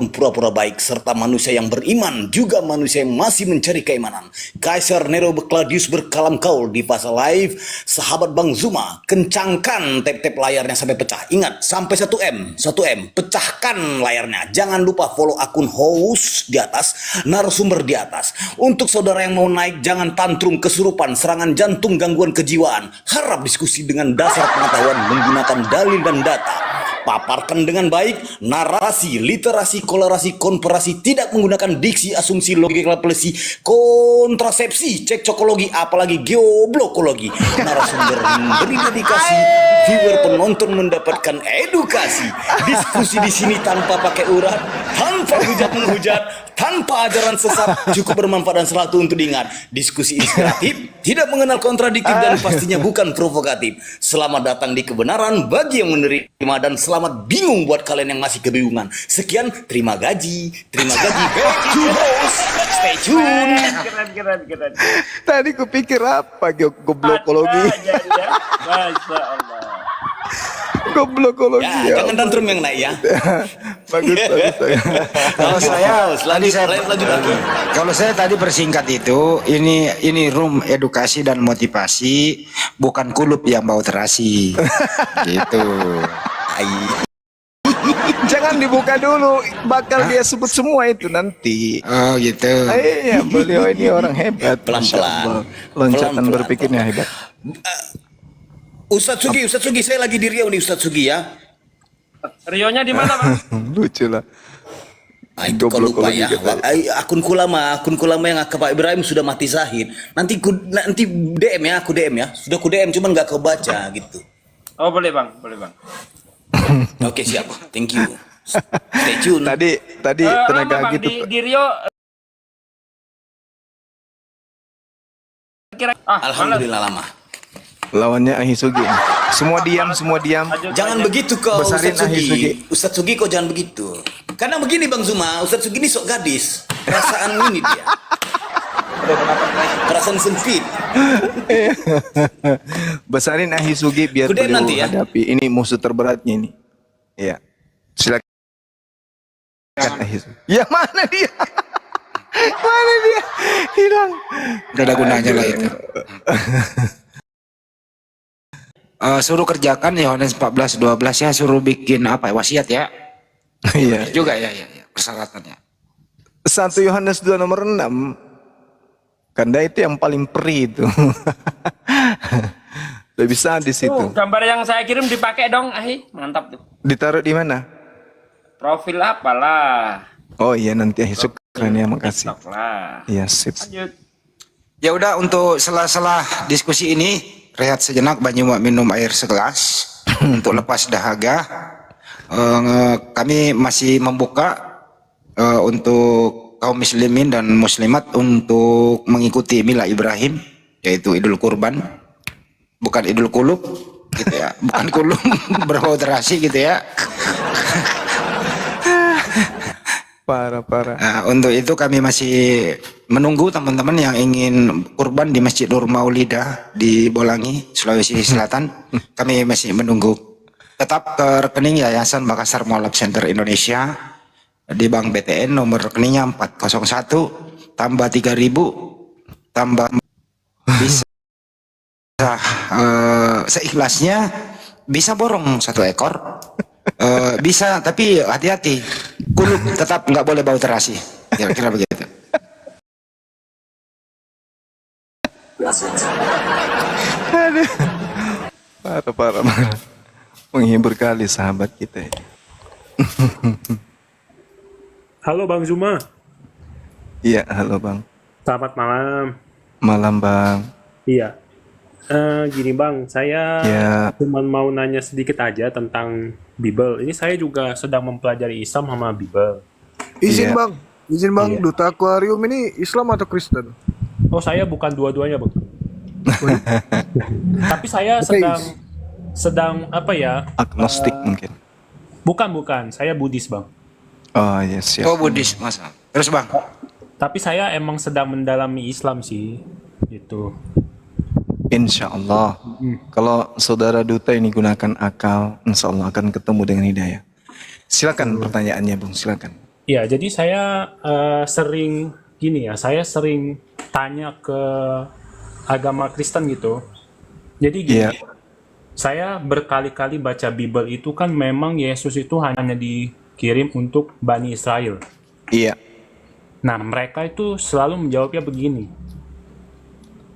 pura-pura baik, serta manusia yang beriman, juga manusia yang masih mencari keimanan. Kaisar Nero Claudius berkalam kaul di fase live. Sahabat Bang Zuma, kencangkan tap-tap layarnya sampai pecah. Ingat, sampai 1M, 1M, pecahkan layarnya. Jangan lupa follow akun host di atas, narasumber di atas. Untuk saudara yang mau naik, jangan tantrum kesurupan, serangan jantung, gangguan kejiwaan. Harap diskusi dengan dasar pengetahuan menggunakan dalil dan data. Paparkan dengan baik narasi, literasi, kolerasi, komparasi, tidak menggunakan diksi, asumsi, logika, plesi, kontrasepsi, cekcokologi, apalagi geoblokologi. Narasumber memberi dedikasi, viewer penonton mendapatkan edukasi. Diskusi di sini tanpa pakai urat, tanpa hujat menghujat, tanpa ajaran sesat, cukup bermanfaat dan selalu untuk diingat. Diskusi inspiratif, tidak mengenal kontradiktif, dan pastinya bukan provokatif. Selamat datang di kebenaran bagi yang menerima, dan selamat bingung buat kalian yang masih kebingungan. Sekian, terima gaji. Back to host. Stay tune. Keren. Tadi kupikir apa goblokologi. Masya Allah. Goblokologi. Ya, jangan tantrum yang naik ya. Bagus. Kalau saya lanjut lagi. Kalau saya tadi persingkat itu, ini room edukasi dan motivasi, bukan kulub yang bau terasi. Gitu. Jangan dibuka dulu, bakal dia sebut semua itu nanti. Oh gitu. Iya, beliau ini orang hebat. Pelan-pelan. Masya Allah. Loncatan Pelan-pelan. berpikirnya hebat. Ustadz Sugi, saya lagi di Riau nih Ustadz Sugi ya. Rionya di mana, Bang? Lucu lah. Itu kau lupa ya. Akun kulama yang ke Pak Ibrahim sudah mati zahid. Nanti DM ya, aku DM ya. Sudah ku DM cuman nggak kebaca gitu. Oh, boleh, Bang. Oke, siap. Thank you. Stay tune. Tadi tenaga Bang, gitu. di Rio Alhamdulillah lama. Lawannya Ahisugi. Semua diam. Jangan begitu kau Besarin Ustadz Sugi. Sugi. Ustadz Sugi kau jangan begitu. Karena begini Bang Zuma, Ustadz Sugi ini sok gadis. Perasaan ini dia. Perasaan sempit. Besarin Ahisugi biar Kudet beliau nanti ya. hadapi. Ini musuh terberatnya ini. Iya. Silakan Ahisugi. Ya mana dia? Hilang. Gak ada gunanya lah itu. Suruh kerjakan Yohanes 14:12 ya, suruh bikin apa ya, wasiat ya. Iya. Juga ya persyaratannya. 1 Yohanes 2 nomor 6. Karena itu yang paling perih itu. Lebih sadis itu. gambar yang saya kirim dipakai dong, mantap tuh. Ditaruh di mana? Profil apalah. Oh iya, nanti syukran ya, makasih. TikTok lah. Iya, sip. Lanjut. Ya udah, untuk sela-sela diskusi ini rehat sejenak, banyu minum air segelas untuk lepas dahaga. Kami masih membuka untuk kaum muslimin dan muslimat untuk mengikuti milah Ibrahim, yaitu Idul Kurban, bukan Idul Kulub gitu ya, bukan kulub berbau terasi gitu ya. Parah. Nah, untuk itu kami masih menunggu teman-teman yang ingin kurban di Masjid Nur Maulidah di Bolangi, Sulawesi Selatan. Kami masih menunggu. Tetap ke rekening Yayasan Makassar Mualaf Center Indonesia di Bank BTN, nomor rekeningnya 401 tambah 3.000 tambah bisa seikhlasnya, bisa borong 1 ekor. Bisa, tapi hati-hati, kulub tetap nggak boleh bau terasi, kira-kira begitu. Aduh. Parah. Menghibur kali sahabat kita ini. Halo Bang Zuma, Iya, halo Bang. selamat malam. Malam Bang. Iya, gini Bang, saya Ya. cuma mau nanya sedikit aja tentang Bible. Ini saya juga sedang mempelajari Islam sama Bible. Iya. Izin bang, Iya. Duta Aquarium ini Islam atau Kristen? Oh, saya bukan dua-duanya Bang. Tapi saya sedang apa ya? Agnostik mungkin. Bukan, saya Buddhis Bang. Oh iya, siap. Oh, Buddhis, masa. Terus Bang, Tapi saya emang sedang mendalami Islam sih, gitu. Insya Allah. Kalau saudara Duta ini gunakan akal, insya Allah akan ketemu dengan hidayah. Silakan pertanyaannya Bung, silakan. Ya, jadi saya sering gini ya, saya sering tanya ke agama Kristen gitu. Jadi gini, Iya. saya berkali-kali baca Bible itu kan memang Yesus itu hanya dikirim untuk Bani Israel. Iya. Nah, mereka itu selalu menjawabnya begini.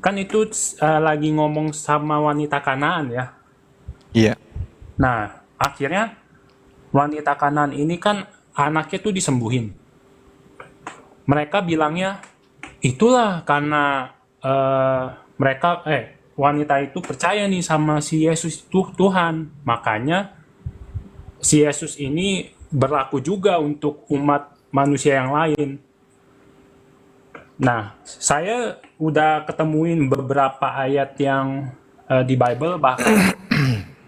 Kan itu lagi ngomong sama wanita Kanaan ya. Iya. Nah, akhirnya wanita Kanaan ini kan anaknya tuh disembuhin. Mereka bilangnya, itulah karena wanita itu percaya nih sama si Yesus itu Tuhan. Makanya si Yesus ini berlaku juga untuk umat manusia yang lain. Nah, saya udah ketemuin beberapa ayat yang di Bible, bahkan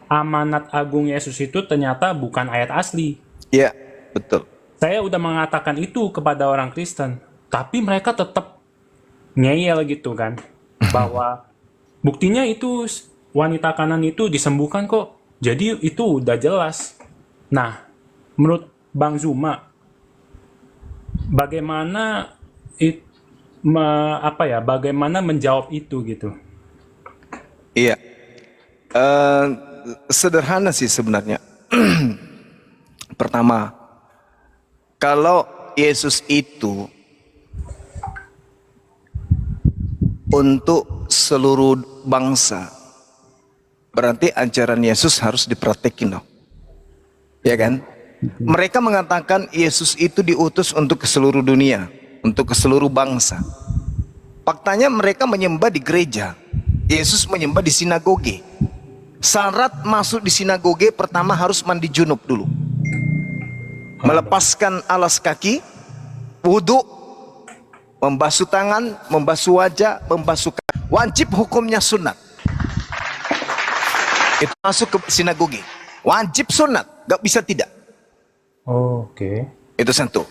amanat agung Yesus itu ternyata bukan ayat asli. Iya, betul. Saya udah mengatakan itu kepada orang Kristen, tapi mereka tetap ngeyel gitu kan, bahwa buktinya itu wanita Kanaan itu disembuhkan kok, jadi itu udah jelas. Nah, menurut Bang Zuma, bagaimana bagaimana menjawab itu gitu? Iya. Sederhana sih sebenarnya. Pertama, kalau Yesus itu untuk seluruh bangsa, berarti ajaran Yesus harus dipraktekin dong. Ya kan? Mereka mengatakan Yesus itu diutus untuk ke seluruh dunia, untuk ke seluruh bangsa. Faktanya mereka menyembah di gereja. Yesus menyembah di sinagoge. Syarat masuk di sinagoge pertama harus mandi junub dulu. Melepaskan alas kaki, wudhu, membasuh tangan, membasuh wajah, membasuh kaki. Wajib hukumnya sunat. Itu masuk ke sinagoge. Wajib sunat, gak bisa tidak. Oke. Itu satu.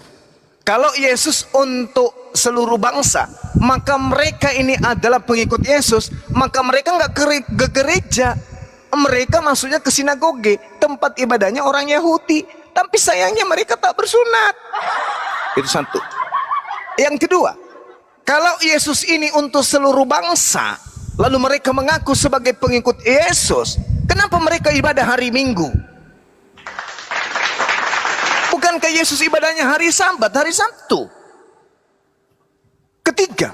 Kalau Yesus untuk seluruh bangsa, maka mereka ini adalah pengikut Yesus, maka mereka nggak ke gereja. Mereka maksudnya ke sinagoge, tempat ibadahnya orang Yahudi. Tapi sayangnya mereka tak bersunat. Itu satu. Yang kedua, kalau Yesus ini untuk seluruh bangsa, lalu mereka mengaku sebagai pengikut Yesus, kenapa mereka ibadah hari Minggu? Bukankah Yesus ibadahnya hari Sabat, hari Sabtu? Ketiga,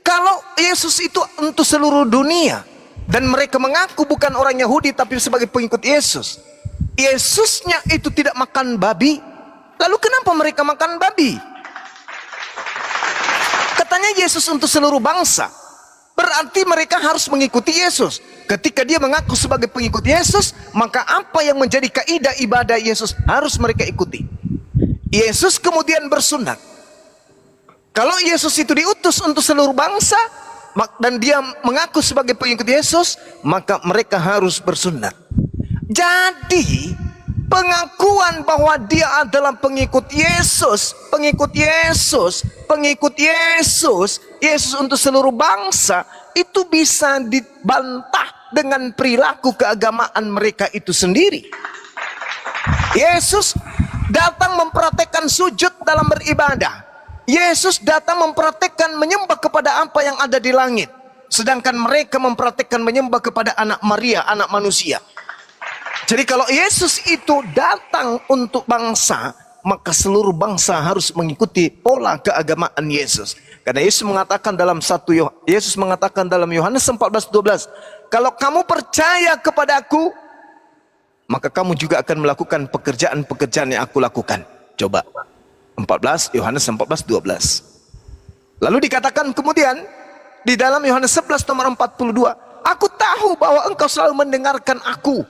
kalau Yesus itu untuk seluruh dunia dan mereka mengaku bukan orang Yahudi tapi sebagai pengikut Yesus, Yesusnya itu tidak makan babi, lalu kenapa mereka makan babi? Katanya Yesus untuk seluruh bangsa, berarti mereka harus mengikuti Yesus. Ketika dia mengaku sebagai pengikut Yesus, maka apa yang menjadi kaidah ibadah Yesus harus mereka ikuti. Yesus kemudian bersunat. Kalau Yesus itu diutus untuk seluruh bangsa dan dia mengaku sebagai pengikut Yesus, maka mereka harus bersunat. Jadi pengakuan bahwa dia adalah pengikut Yesus, Yesus untuk seluruh bangsa, itu bisa dibantah dengan perilaku keagamaan mereka itu sendiri. Yesus datang mempraktekkan sujud dalam beribadah. Yesus datang mempraktekkan menyembah kepada apa yang ada di langit. Sedangkan mereka mempraktekkan menyembah kepada anak Maria, anak manusia. Jadi kalau Yesus itu datang untuk bangsa, maka seluruh bangsa harus mengikuti pola keagamaan Yesus. Karena Yesus mengatakan dalam Yohanes 14:12, kalau kamu percaya kepadaku, maka kamu juga akan melakukan pekerjaan-pekerjaan yang aku lakukan. Coba. Yohanes 14:12. Lalu dikatakan kemudian di dalam Yohanes 11 nomor 42, aku tahu bahwa engkau selalu mendengarkan aku.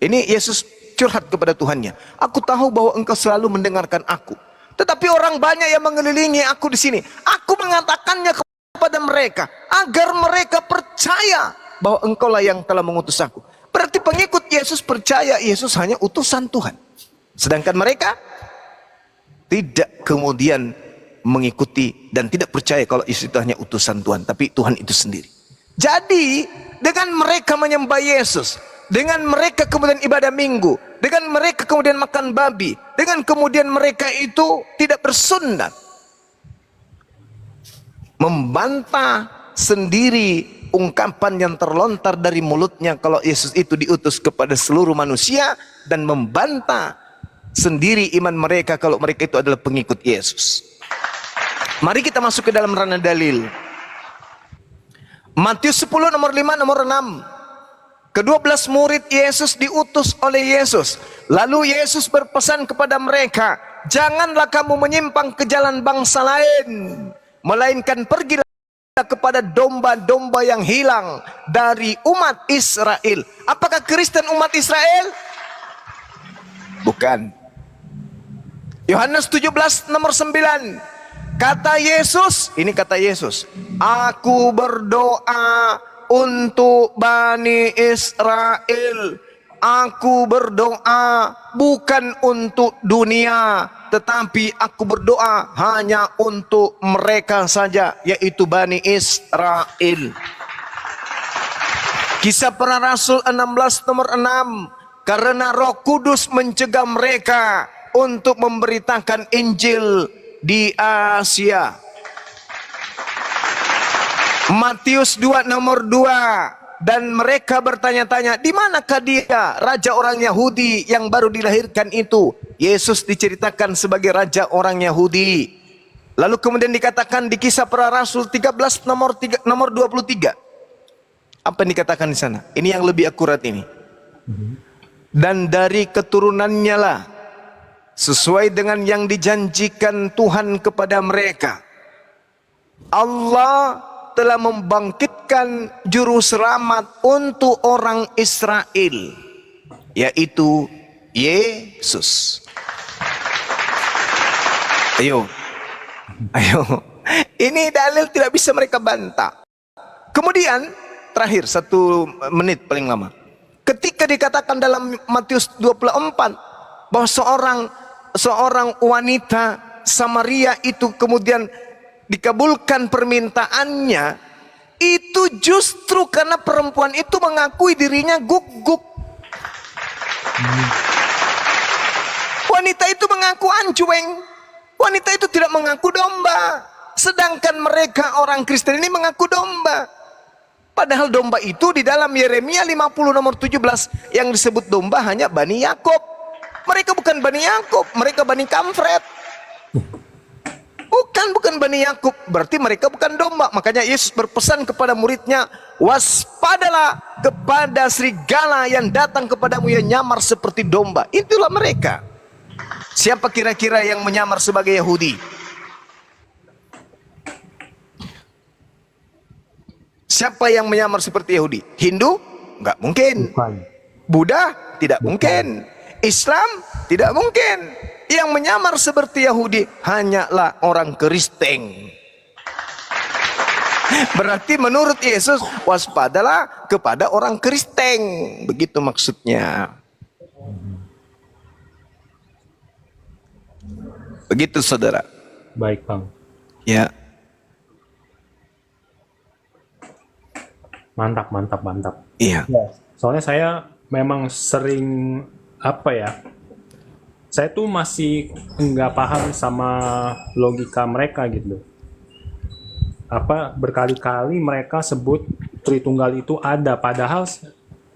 Ini Yesus curhat kepada Tuhannya. Aku tahu bahwa engkau selalu mendengarkan aku. Tetapi orang banyak yang mengelilingi aku di sini. Aku mengatakannya kepada mereka agar mereka percaya bahwa engkaulah yang telah mengutus aku. Berarti pengikut Yesus percaya Yesus hanya utusan Tuhan. Sedangkan mereka tidak kemudian mengikuti dan tidak percaya kalau Yesus itu hanya utusan Tuhan, tapi Tuhan itu sendiri. Jadi dengan mereka menyembah Yesus, dengan mereka kemudian ibadah minggu, dengan mereka kemudian makan babi, dengan kemudian mereka itu tidak bersunat. Membantah sendiri ungkapan yang terlontar dari mulutnya kalau Yesus itu diutus kepada seluruh manusia, dan membantah sendiri iman mereka kalau mereka itu adalah pengikut Yesus. Mari kita masuk ke dalam ranah dalil. Matius 10 nomor 5 nomor 6. Ke-12 murid Yesus diutus oleh Yesus. Lalu Yesus berpesan kepada mereka, janganlah kamu menyimpang ke jalan bangsa lain, melainkan pergilah kepada domba-domba yang hilang dari umat Israel. Apakah Kristen umat Israel? Bukan. Yohanes 17 nomor 9. Kata Yesus, ini kata Yesus, aku berdoa untuk Bani Israel. Aku berdoa bukan untuk dunia, tetapi aku berdoa hanya untuk mereka saja, yaitu Bani Israel. Kisah Para Rasul 16 nomor 6. Karena Roh Kudus mencegah mereka untuk memberitakan Injil di Asia. Matius 2 nomor 2. Dan mereka bertanya-tanya, di manakah dia, raja orang Yahudi yang baru dilahirkan itu? Yesus diceritakan sebagai raja orang Yahudi. Lalu kemudian dikatakan di Kisah Para Rasul 13 nomor 23. Apa yang dikatakan di sana? Ini yang lebih akurat ini. Dan dari keturunannya lah, sesuai dengan yang dijanjikan Tuhan kepada mereka, Allah telah membangkitkan juru selamat untuk orang Israel, yaitu Yesus. Ayo. Ini dalil tidak bisa mereka bantah. Kemudian terakhir 1 menit paling lama. Ketika dikatakan dalam Matius 24 bahwa seorang wanita Samaria itu kemudian dikabulkan permintaannya, itu justru karena perempuan itu mengakui dirinya gugup. Wanita itu mengaku anjing. Wanita itu tidak mengaku domba. Sedangkan mereka orang Kristen ini mengaku domba. Padahal domba itu di dalam Yeremia 50 nomor 17 yang disebut domba hanya Bani Yakob. Mereka bukan Bani Yakob, mereka Bani Kamfret. Bukan Bani Yakub, berarti mereka bukan domba. Makanya Yesus berpesan kepada muridnya, waspadalah kepada serigala yang datang kepadamu yang nyamar seperti domba. Itulah mereka. Siapa kira-kira yang menyamar sebagai Yahudi? Siapa yang menyamar seperti Yahudi? Hindu? Enggak mungkin. Buddha? Tidak mungkin. Islam? Tidak mungkin. Yang menyamar seperti Yahudi hanyalah orang Kristen. Berarti menurut Yesus, waspadalah kepada orang Kristen. Begitu maksudnya. Begitu saudara. Baik, Bang. Ya. Mantap. Iya. Soalnya saya memang sering saya tuh masih nggak paham sama logika mereka gitu. Berkali-kali mereka sebut Tritunggal itu ada, padahal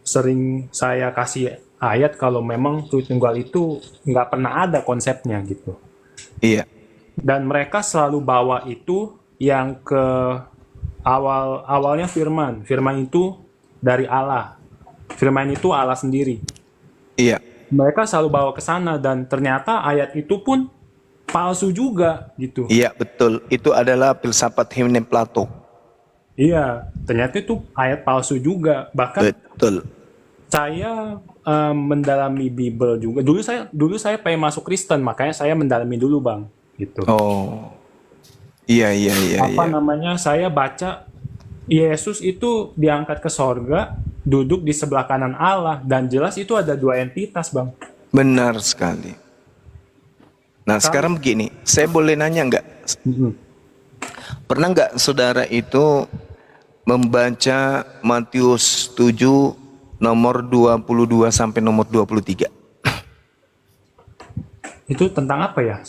sering saya kasih ayat kalau memang Tritunggal itu nggak pernah ada konsepnya gitu. Iya. Dan mereka selalu bawa itu yang ke awalnya firman itu dari Allah. Firman itu Allah sendiri. Iya. Mereka selalu bawa ke sana dan ternyata ayat itu pun palsu juga gitu. Iya, betul. Itu adalah filsafat Himne Plato. Iya, ternyata itu ayat palsu juga. Bahkan Betul. saya mendalami Bible juga. Dulu saya pengen masuk Kristen, makanya saya mendalami dulu, Bang, gitu. Oh. Iya. Saya baca Yesus itu diangkat ke sorga, duduk di sebelah kanan Allah, dan jelas itu ada dua entitas, Bang. Benar sekali. Nah, sekarang begini, saya boleh nanya nggak? Pernah nggak saudara itu membaca Matius 7 nomor 22 sampai nomor 23. Itu tentang apa ya?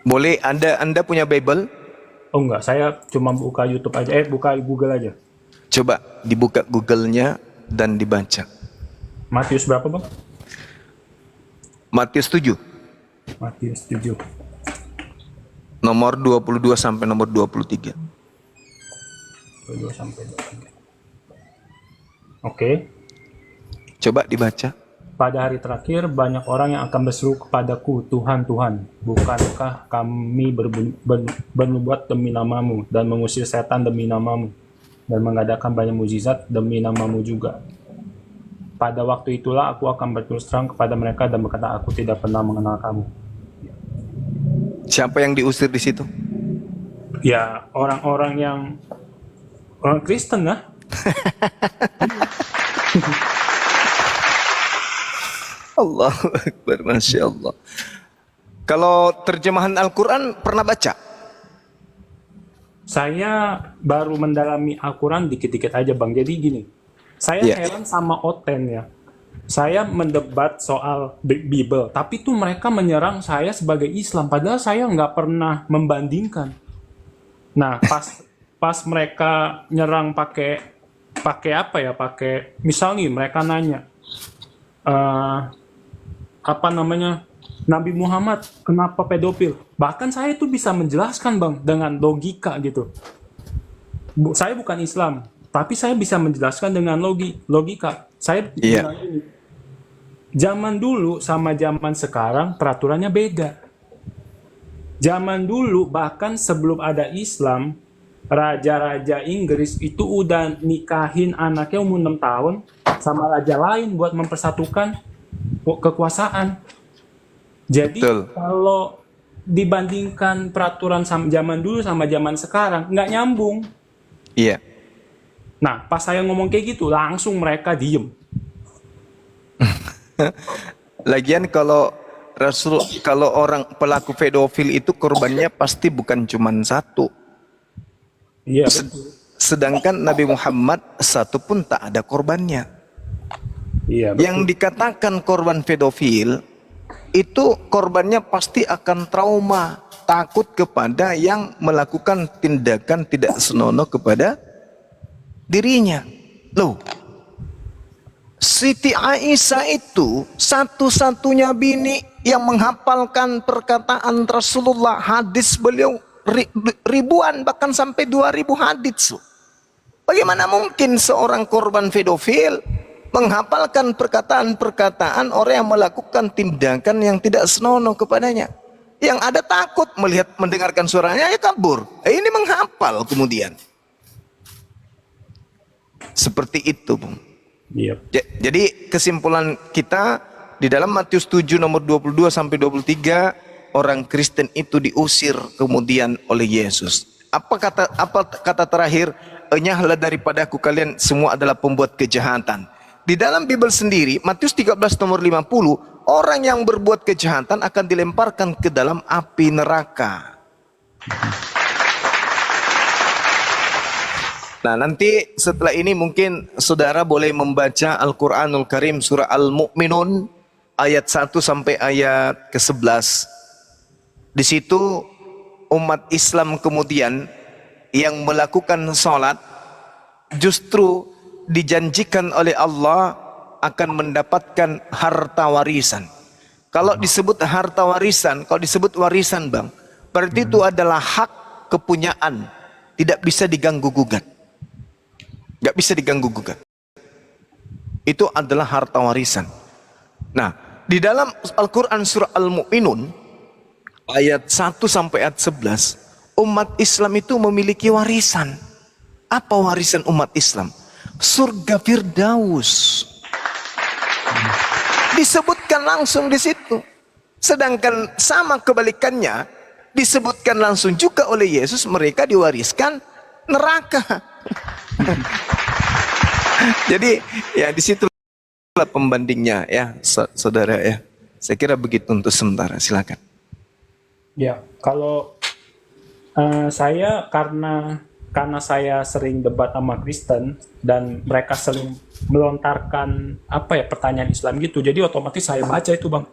Boleh, Anda punya Bible? Oh enggak, saya cuma buka YouTube aja. Buka Google aja. Coba dibuka Google-nya dan dibaca. Matius berapa, Bang? Matius 7, Matius 7. nomor 22 sampai nomor 23. 22 sampai 23. Oke. Coba dibaca. Pada hari terakhir, banyak orang yang akan berseru kepadaku, Tuhan, Tuhan, bukankah kami bernubuat demi namamu, dan mengusir setan demi namamu, dan mengadakan banyak mukjizat demi namamu juga. Pada waktu itulah aku akan berterus terang kepada mereka dan berkata, aku tidak pernah mengenal kamu. Siapa yang diusir di situ? Ya, orang-orang Kristen lah. Allahu Akbar, Masya Allah. Kalau terjemahan Al-Quran pernah baca? Saya baru mendalami Al-Quran dikit-dikit aja, Bang. Jadi gini, saya Iya. heran sama Oten ya. Saya mendebat soal Bible, tapi tuh mereka menyerang saya sebagai Islam, padahal saya nggak pernah membandingkan. Nah, pas mereka nyerang pakai apa ya? Pakai misal nih mereka nanya, apa namanya, Nabi Muhammad kenapa pedofil? Bahkan saya tuh bisa menjelaskan, Bang, dengan logika gitu. Saya bukan Islam, tapi saya bisa menjelaskan dengan logika. Saya Iya. bilang ini, zaman dulu sama zaman sekarang peraturannya beda. Zaman dulu bahkan sebelum ada Islam, raja-raja Inggris itu udah nikahin anaknya umur 6 tahun sama raja lain buat mempersatukan kekuasaan. Jadi Betul. kalau dibandingkan peraturan zaman dulu sama zaman sekarang, nggak nyambung. Iya. Nah, pas saya ngomong kayak gitu, langsung mereka diem. Lagian kalau orang pelaku pedofil itu korbannya pasti bukan cuma satu. Iya, betul. Sedangkan Nabi Muhammad satu pun tak ada korbannya. Iya, betul. Yang dikatakan korban pedofil itu korbannya pasti akan trauma, takut kepada yang melakukan tindakan tidak senonoh kepada dirinya. Loh, Siti Aisyah itu satu-satunya bini yang menghafalkan perkataan Rasulullah, hadis beliau ribuan, bahkan sampai 2000 hadis. Bagaimana mungkin seorang korban pedofil menghafalkan perkataan-perkataan orang yang melakukan tindakan yang tidak senonoh kepadanya? Yang ada takut mendengarkan suaranya, ya kabur. Ini menghafal kemudian. Seperti itu, Bung. Iya. Jadi kesimpulan kita di dalam Matius 7 nomor 22 sampai 23, orang Kristen itu diusir kemudian oleh Yesus. Apa kata terakhir? Enyahlah daripadaku kalian semua adalah pembuat kejahatan. Di dalam Bible sendiri, Matius 13 nomor 50, orang yang berbuat kejahatan akan dilemparkan ke dalam api neraka. Nah, nanti setelah ini mungkin saudara boleh membaca Al-Quranul Karim surah Al-Mu'minun ayat 1 sampai ayat ke-11. Di situ umat Islam kemudian yang melakukan sholat justru dijanjikan oleh Allah akan mendapatkan harta warisan. Kalau disebut harta warisan, kalau disebut warisan, Bang, berarti itu adalah hak kepunyaan, tidak bisa diganggu-gugat. Gak bisa diganggu-gugat. Itu adalah harta warisan. Nah, di dalam Al-Quran surah Al-Mu'minun ayat 1 sampai ayat 11, umat Islam itu memiliki warisan. Apa warisan umat Islam? Surga Firdaus. Disebutkan langsung di situ. Sedangkan sama kebalikannya disebutkan langsung juga oleh Yesus, mereka diwariskan neraka. Jadi ya di situlah pembandingnya ya, saudara ya. Saya kira begitu untuk sementara. Silakan. Ya, kalau saya karena karena saya sering debat sama Kristen dan mereka sering melontarkan pertanyaan Islam gitu, jadi otomatis saya baca itu, Bang.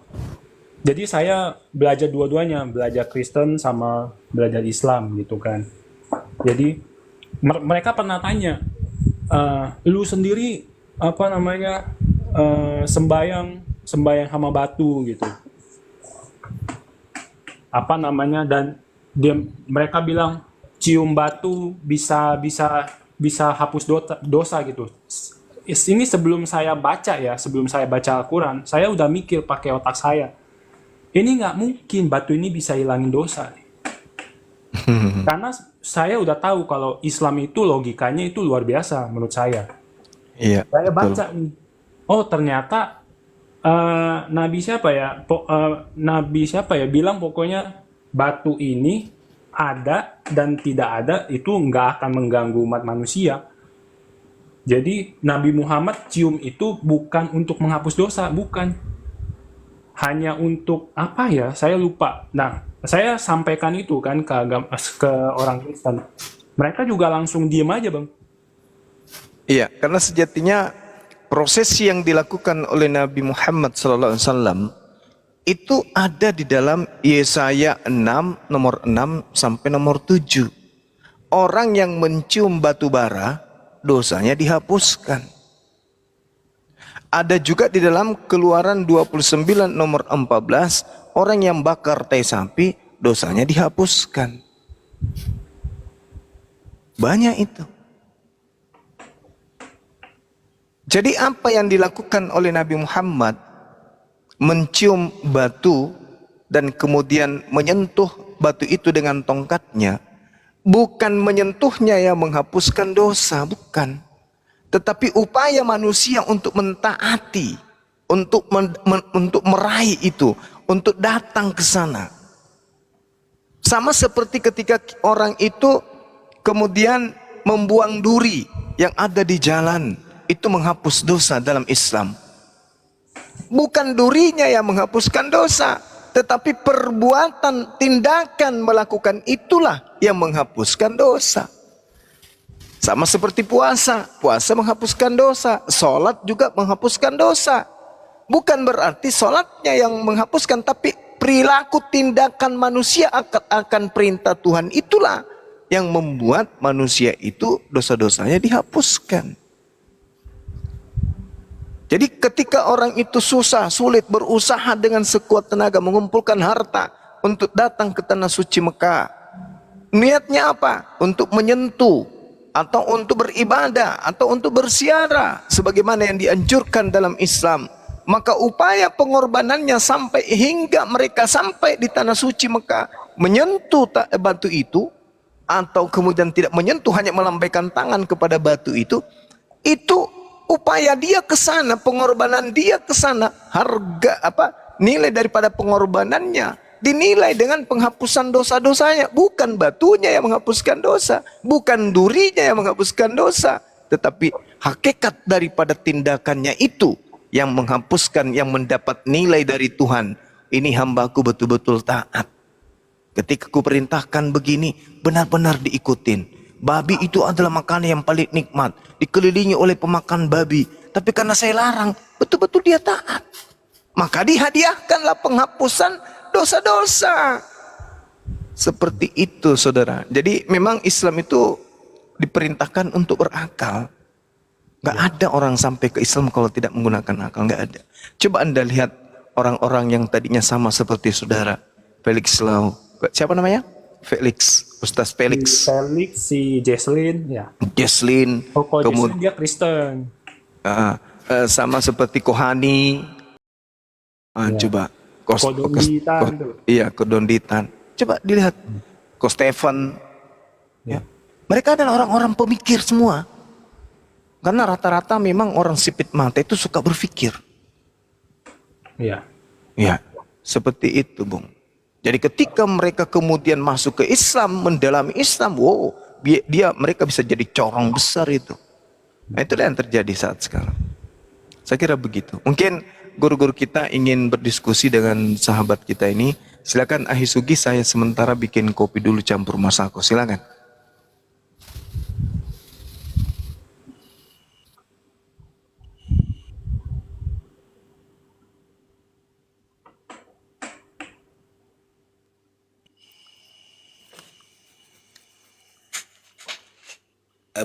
Jadi saya belajar dua-duanya, belajar Kristen sama belajar Islam gitu kan. Jadi mereka pernah tanya, lu sendiri sembayang sama batu gitu, dan mereka bilang cium batu bisa hapus dosa gitu. Ini sebelum saya baca Al-Quran, saya udah mikir pakai otak saya, ini nggak mungkin batu ini bisa hilangin dosa. Karena saya udah tahu kalau Islam itu logikanya itu luar biasa menurut saya. Iya. Saya baca nih, oh ternyata Nabi siapa ya bilang pokoknya batu ini ada dan tidak ada itu nggak akan mengganggu umat manusia. Jadi Nabi Muhammad cium itu bukan untuk menghapus dosa, bukan. Hanya untuk saya lupa. Nah, saya sampaikan itu kan ke orang Kristen. Mereka juga langsung diem aja, Bang. Iya, karena sejatinya proses yang dilakukan oleh Nabi Muhammad SAW itu ada di dalam Yesaya 6 nomor 6 sampai nomor 7. Orang yang mencium batu bara dosanya dihapuskan. Ada juga di dalam Keluaran 29 nomor 14, orang yang bakar tai sapi dosanya dihapuskan. Banyak itu. Jadi apa yang dilakukan oleh Nabi Muhammad, mencium batu dan kemudian menyentuh batu itu dengan tongkatnya, bukan menyentuhnya yang menghapuskan dosa, bukan. Tetapi upaya manusia untuk mentaati, untuk meraih itu, untuk datang ke sana. Sama seperti ketika orang itu kemudian membuang duri yang ada di jalan, itu menghapus dosa dalam Islam. Bukan durinya yang menghapuskan dosa, tetapi perbuatan, tindakan melakukan itulah yang menghapuskan dosa. Sama seperti puasa menghapuskan dosa, sholat juga menghapuskan dosa. Bukan berarti sholatnya yang menghapuskan, tapi perilaku tindakan manusia akan perintah Tuhan itulah yang membuat manusia itu dosa-dosanya dihapuskan. Jadi ketika orang itu sulit berusaha dengan sekuat tenaga mengumpulkan harta untuk datang ke tanah suci Mekah, niatnya apa? Untuk menyentuh, atau untuk beribadah, atau untuk bersiara sebagaimana yang dianjurkan dalam Islam, maka upaya pengorbanannya sampai hingga mereka sampai di tanah suci Mekah, menyentuh batu itu, atau kemudian tidak menyentuh, hanya melambaikan tangan kepada batu itu upaya dia ke sana, pengorbanan dia ke sana, nilai daripada pengorbanannya dinilai dengan penghapusan dosa-dosanya. Bukan batunya yang menghapuskan dosa, bukan durinya yang menghapuskan dosa, tetapi hakikat daripada tindakannya itu yang menghapuskan, yang mendapat nilai dari Tuhan. Ini hambaku betul-betul taat. Ketika ku perintahkan begini, benar-benar diikutin. Babi itu adalah makanan yang paling nikmat, dikelilingi oleh pemakan babi. Tapi karena saya larang, betul-betul dia taat. Maka dihadiahkanlah penghapusan dosa-dosa. Seperti itu, saudara. Jadi memang Islam itu diperintahkan untuk berakal. Gak ada orang sampai ke Islam kalau tidak menggunakan akal, gak ada. Coba Anda lihat orang-orang yang tadinya sama seperti saudara Felix Lau. Siapa namanya? Felix, Ustaz Felix. Si Jesslyn, ya. Jesslyn. Kalau Jesslyn dia Kristen. Sama seperti Kohani. Coba. Kodonditan. Coba dilihat. Ko Stephen. Ya. Mereka adalah orang-orang pemikir semua. Karena rata-rata memang orang sipit mata itu suka berpikir. Iya. Ya, seperti itu, Bung. Jadi ketika mereka kemudian masuk ke Islam, mendalami Islam, mereka bisa jadi corong besar itu. Nah, itulah yang terjadi saat sekarang. Saya kira begitu. Mungkin guru-guru kita ingin berdiskusi dengan sahabat kita ini. Silakan Ahisugi, saya sementara bikin kopi dulu campur masako. Silakan.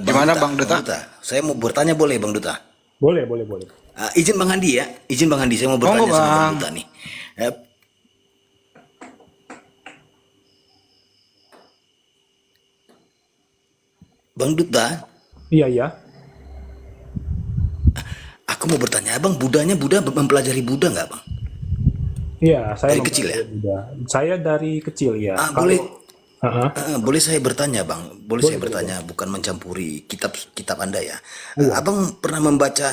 Gimana, Bang Duta? Saya mau bertanya boleh Bang Duta? Boleh, boleh, boleh. Izin Bang Handi ya, izin Bang Handi, saya mau bertanya Monggo, sama Bang Bang. Duta nih. Eh, Bang Duta, Iya, iya. aku mau bertanya, Abang Buddha mempelajari Buddha nggak Bang? Iya, saya Dari kecil ya? mempelajari Buddha. Saya dari kecil ya. Boleh, Heeh. boleh saya bertanya Bang? Boleh saya bertanya, bukan mencampuri kitab Anda ya. Abang pernah membaca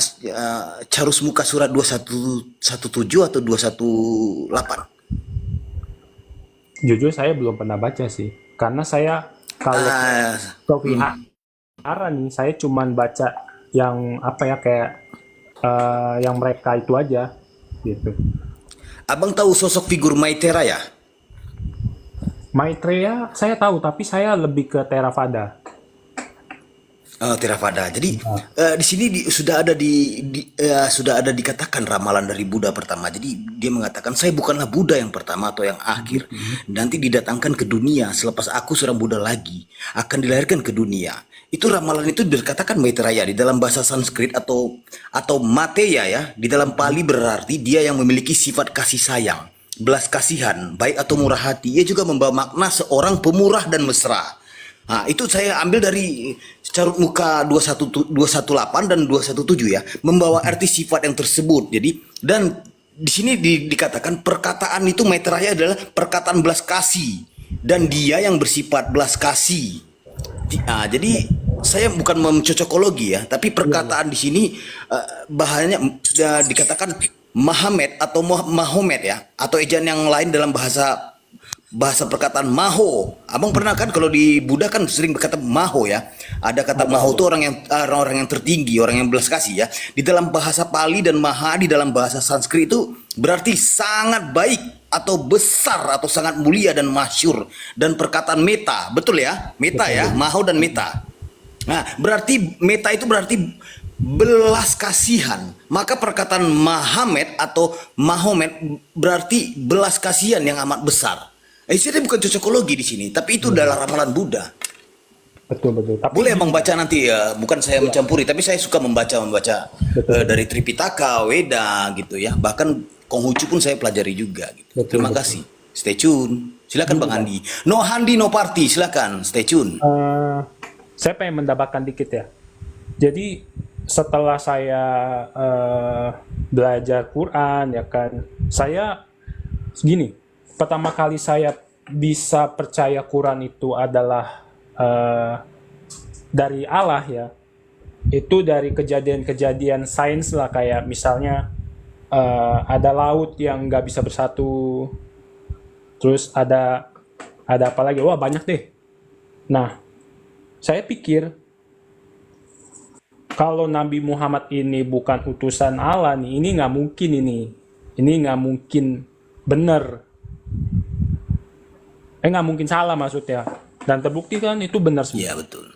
Carus Muka surat 2117 atau 218? Jujur saya belum pernah baca sih. Karena saya kalau Ah, ke vihara nih, saya cuman baca yang apa ya kayak yang mereka itu aja gitu. Abang tahu sosok figur Maitreya ya? Maitreya saya tahu, tapi saya lebih ke Theravada. Theravada. Jadi di sini sudah ada dikatakan ramalan dari Buddha pertama. Jadi dia mengatakan saya bukanlah Buddha yang pertama atau yang akhir. Nanti didatangkan ke dunia selepas aku seorang Buddha lagi akan dilahirkan ke dunia. Itu ramalan itu dikatakan Maitreya di dalam bahasa Sanskrit atau Mateya ya. Di dalam Pali berarti dia yang memiliki sifat kasih sayang, belas kasihan, baik atau murah hati. Ia juga membawa makna seorang pemurah dan mesra. Nah, itu saya ambil dari Carut Muka 218 dan 217 ya, membawa arti sifat yang tersebut. Jadi dan di sini dikatakan perkataan itu Maitreya adalah perkataan belas kasih dan dia yang bersifat belas kasih. Jadi saya bukan mencocokologi ya, tapi perkataan di sini bahasanya sudah dikatakan Mahomet atau Mahomet ya, atau ejaan yang lain dalam bahasa perkataan Maho. Abang pernah kan kalau di Buddha kan sering berkata Maho ya. Ada kata Maho itu orang yang tertinggi, orang yang belas kasih ya. Di dalam bahasa Pali dan Maha di dalam bahasa Sanskrit itu berarti sangat baik atau besar atau sangat mulia dan masyur, dan perkataan meta, betul ya? Meta ya, Maho dan meta. Nah, berarti meta itu berarti belas kasihan. Maka perkataan Mahomet atau Mahomet berarti belas kasihan yang amat besar. Ini bukan cocokologi di sini, tapi itu adalah ramalan Buddha. Betul, betul. Tapi Boleh Abang baca nanti ya, bukan saya mencampuri, tapi saya suka membaca dari Tripitaka, Weda gitu ya. Bahkan Konghucu pun saya pelajari juga gitu. Betul, Terima betul. kasih. Stay tune. Silakan Bang Andi. No Handi no party, silakan stay tune. saya pengen mendapatkan dikit ya. Jadi setelah saya belajar Quran ya kan, saya gini, pertama kali saya bisa percaya Quran itu adalah dari Allah ya. Itu dari kejadian-kejadian sains lah, kayak misalnya ada laut yang nggak bisa bersatu, terus ada apa lagi? Wah, banyak deh. Nah, saya pikir kalau Nabi Muhammad ini bukan utusan Allah nih, ini nggak mungkin ini nggak mungkin bener, nggak mungkin salah maksudnya, dan terbukti kan itu benar semua. Iya betul.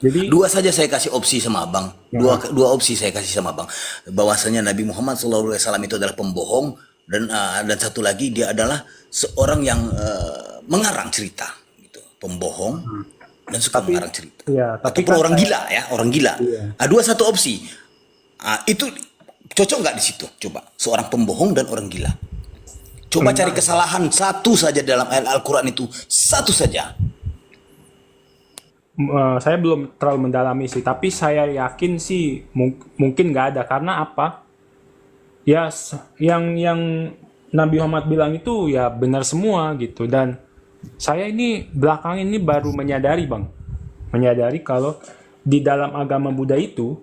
Jadi Dua saja saya kasih opsi sama Abang. Dua opsi saya kasih sama Abang. Bahwasanya Nabi Muhammad SAW itu adalah pembohong, dan satu lagi dia adalah seorang yang mengarang cerita gitu. Pembohong dan suka mengarang cerita. ya, tapi Ataupun kan orang gila ya, orang gila. Iya. Dua satu opsi. Itu cocok nggak di situ? Coba seorang pembohong dan orang gila. Coba cari kesalahan satu saja dalam Al-Quran itu, satu saja. saya belum terlalu mendalami sih, tapi saya yakin sih mungkin nggak ada. Karena apa? Ya, yang Nabi Muhammad bilang itu ya benar semua gitu. Dan saya ini belakang ini baru menyadari kalau di dalam agama Buddha itu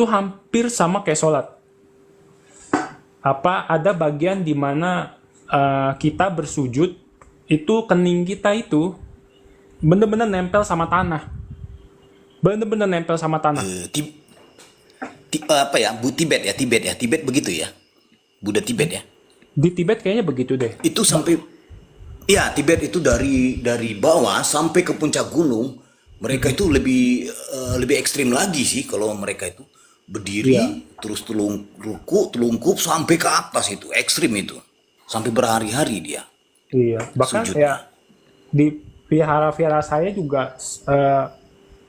hampir sama kayak sholat. Ada bagian di mana kita bersujud itu kening kita itu bener-bener nempel sama tanah. Tibet begitu ya, Buddha Tibet ya. Di Tibet kayaknya begitu deh. Itu sampai ya, Tibet itu dari bawah sampai ke puncak gunung. Mereka itu lebih ekstrim lagi sih, kalau mereka itu berdiri terus telungkup sampai ke atas, itu ekstrim itu. Sampai berhari-hari dia. Iya, bahkan sujudnya. ya di vihara-vihara saya juga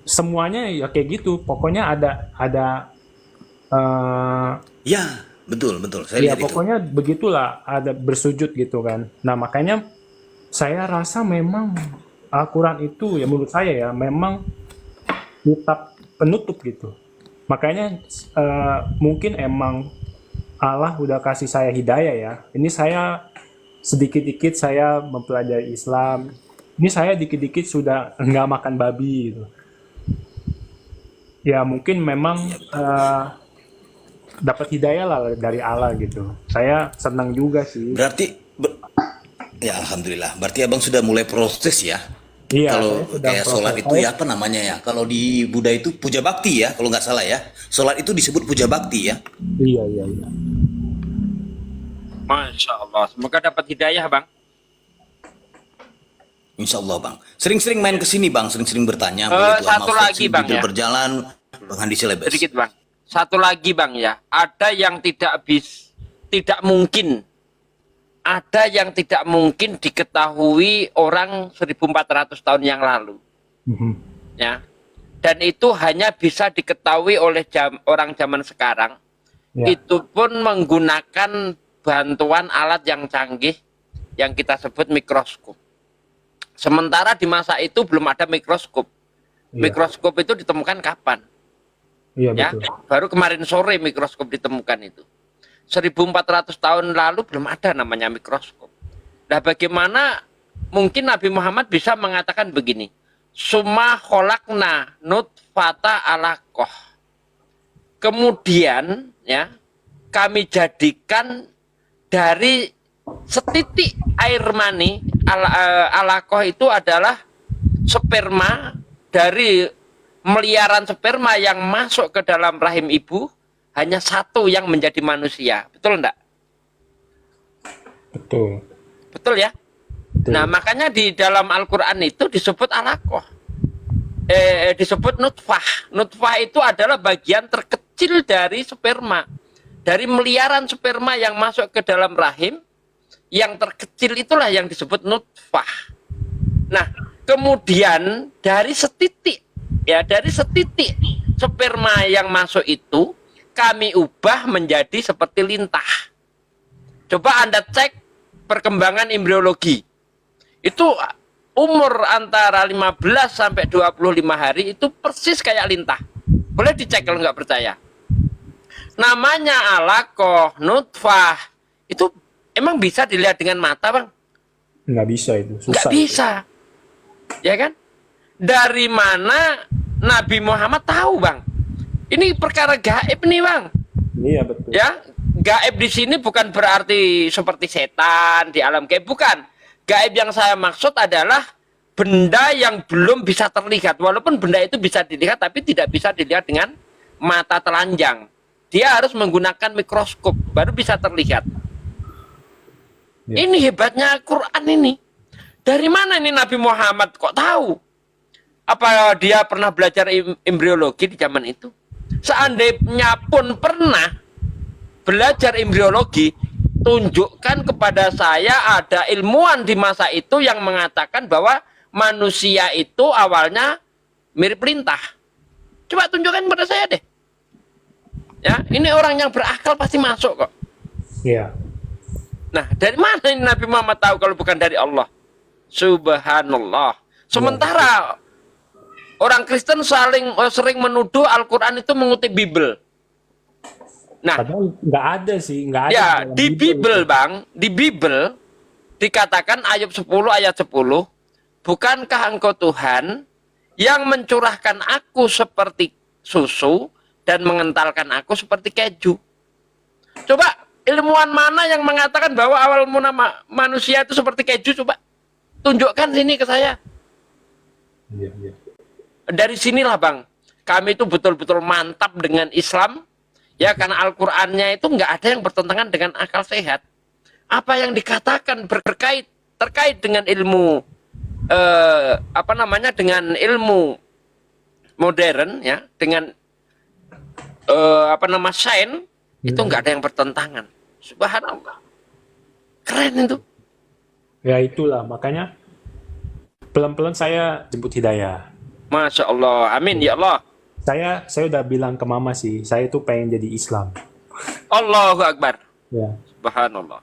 semuanya ya kayak gitu. Pokoknya ada Ya, betul betul. Saya ya lihat itu. pokoknya begitulah, ada bersujud gitu kan. Nah, makanya saya rasa memang Al-Quran itu ya menurut saya ya memang kitab penutup gitu. Makanya mungkin emang Allah udah kasih saya hidayah ya. Ini saya sedikit-dikit saya mempelajari Islam. Ini saya dikit-dikit sudah nggak makan babi gitu. Ya mungkin memang dapat hidayah lah dari Allah gitu. Saya senang juga sih. Berarti ya alhamdulillah. Berarti abang sudah mulai proses ya. Iya, Kalau saya sedang kayak sholat proses. itu ya apa namanya ya? Kalau di Buddha itu puja bakti ya, kalau nggak salah ya. Sholat itu disebut puja bakti ya. Iya, iya, iya. Masya Allah. Semoga dapat hidayah, Bang. Insya Allah bang. Sering-sering main ke sini bang, sering-sering bertanya. Satu lagi, Bang, ya. Berjalan, Bang Handi Silebes. Sedikit, Bang. Satu lagi, Bang, ya. Ada yang tidak mungkin. Ada yang tidak mungkin diketahui orang 1400 tahun yang lalu. Mhm. Ya. Dan itu hanya bisa diketahui oleh orang zaman sekarang. Ya. Itu pun menggunakan bantuan alat yang canggih yang kita sebut mikroskop. Sementara di masa itu belum ada mikroskop. Iya. Mikroskop itu ditemukan kapan? Iya, Ya, betul. baru kemarin sore mikroskop ditemukan itu. 1400 tahun lalu belum ada namanya mikroskop. Nah, bagaimana mungkin Nabi Muhammad bisa mengatakan begini? Summa kholakna nutfata alaqah. Kemudian ya, kami jadikan dari setitik air mani, alaqah itu adalah sperma dari miliaran sperma yang masuk ke dalam rahim ibu, hanya satu yang menjadi manusia. Betul enggak? Betul. Betul ya? Betul. Nah, makanya di dalam Al-Quran itu disebut alaqah. Disebut nutfah. Nutfah itu adalah bagian terkecil dari sperma. Dari miliaran sperma yang masuk ke dalam rahim, yang terkecil itulah yang disebut nutfah. Nah, kemudian dari setitik sperma yang masuk itu kami ubah menjadi seperti lintah. Coba Anda cek perkembangan embriologi. Itu umur antara 15 sampai 25 hari itu persis kayak lintah. Boleh dicek kalau nggak percaya. Namanya alaqah, nutfah. Itu emang bisa dilihat dengan mata, Bang? Nggak bisa itu, susah. Nggak bisa. Ya kan? Dari mana Nabi Muhammad tahu, Bang? Ini perkara gaib nih, Bang. Iya, betul. Ya, gaib di sini bukan berarti seperti setan di alam gaib, bukan. Gaib yang saya maksud adalah benda yang belum bisa terlihat. Walaupun benda itu bisa dilihat, tapi tidak bisa dilihat dengan mata telanjang. Dia harus menggunakan mikroskop, baru bisa terlihat. Ya. Ini hebatnya Quran ini. Dari mana ini Nabi Muhammad kok tahu? Apa dia pernah belajar embriologi di zaman itu? Seandainya pun pernah belajar embriologi, tunjukkan kepada saya ada ilmuwan di masa itu yang mengatakan bahwa manusia itu awalnya mirip lintah. Coba tunjukkan kepada saya deh. Ya, ini orang yang berakal pasti masuk kok. Iya. Nah, dari mana ini Nabi Muhammad tahu kalau bukan dari Allah? Subhanallah. Sementara orang Kristen sering menuduh Al-Quran itu mengutip Bible. Nah, Padahal nggak ada sih, nggak ada. ya, dalam di Bible, itu. Bang, di Bible dikatakan Ayub 10 ayat 10, bukankah engkau Tuhan yang mencurahkan aku seperti susu dan mengentalkan aku seperti keju? Coba ilmuwan mana yang mengatakan bahwa awal mula manusia itu seperti keju? Coba tunjukkan sini ke saya. Iya, iya. Dari sinilah, Bang, kami itu betul-betul mantap dengan Islam. Ya, karena Al-Qur'annya itu nggak ada yang bertentangan dengan akal sehat. Apa yang dikatakan terkait dengan ilmu dengan ilmu modern ya, dengan sains itu nggak ada yang bertentangan. Subhanallah. Keren itu. Ya itulah makanya pelan-pelan saya jemput hidayah. Masya Allah, amin ya Allah. Saya udah bilang ke mama sih, saya tuh pengen jadi Islam. Allahu Akbar. Ya. Subhanallah.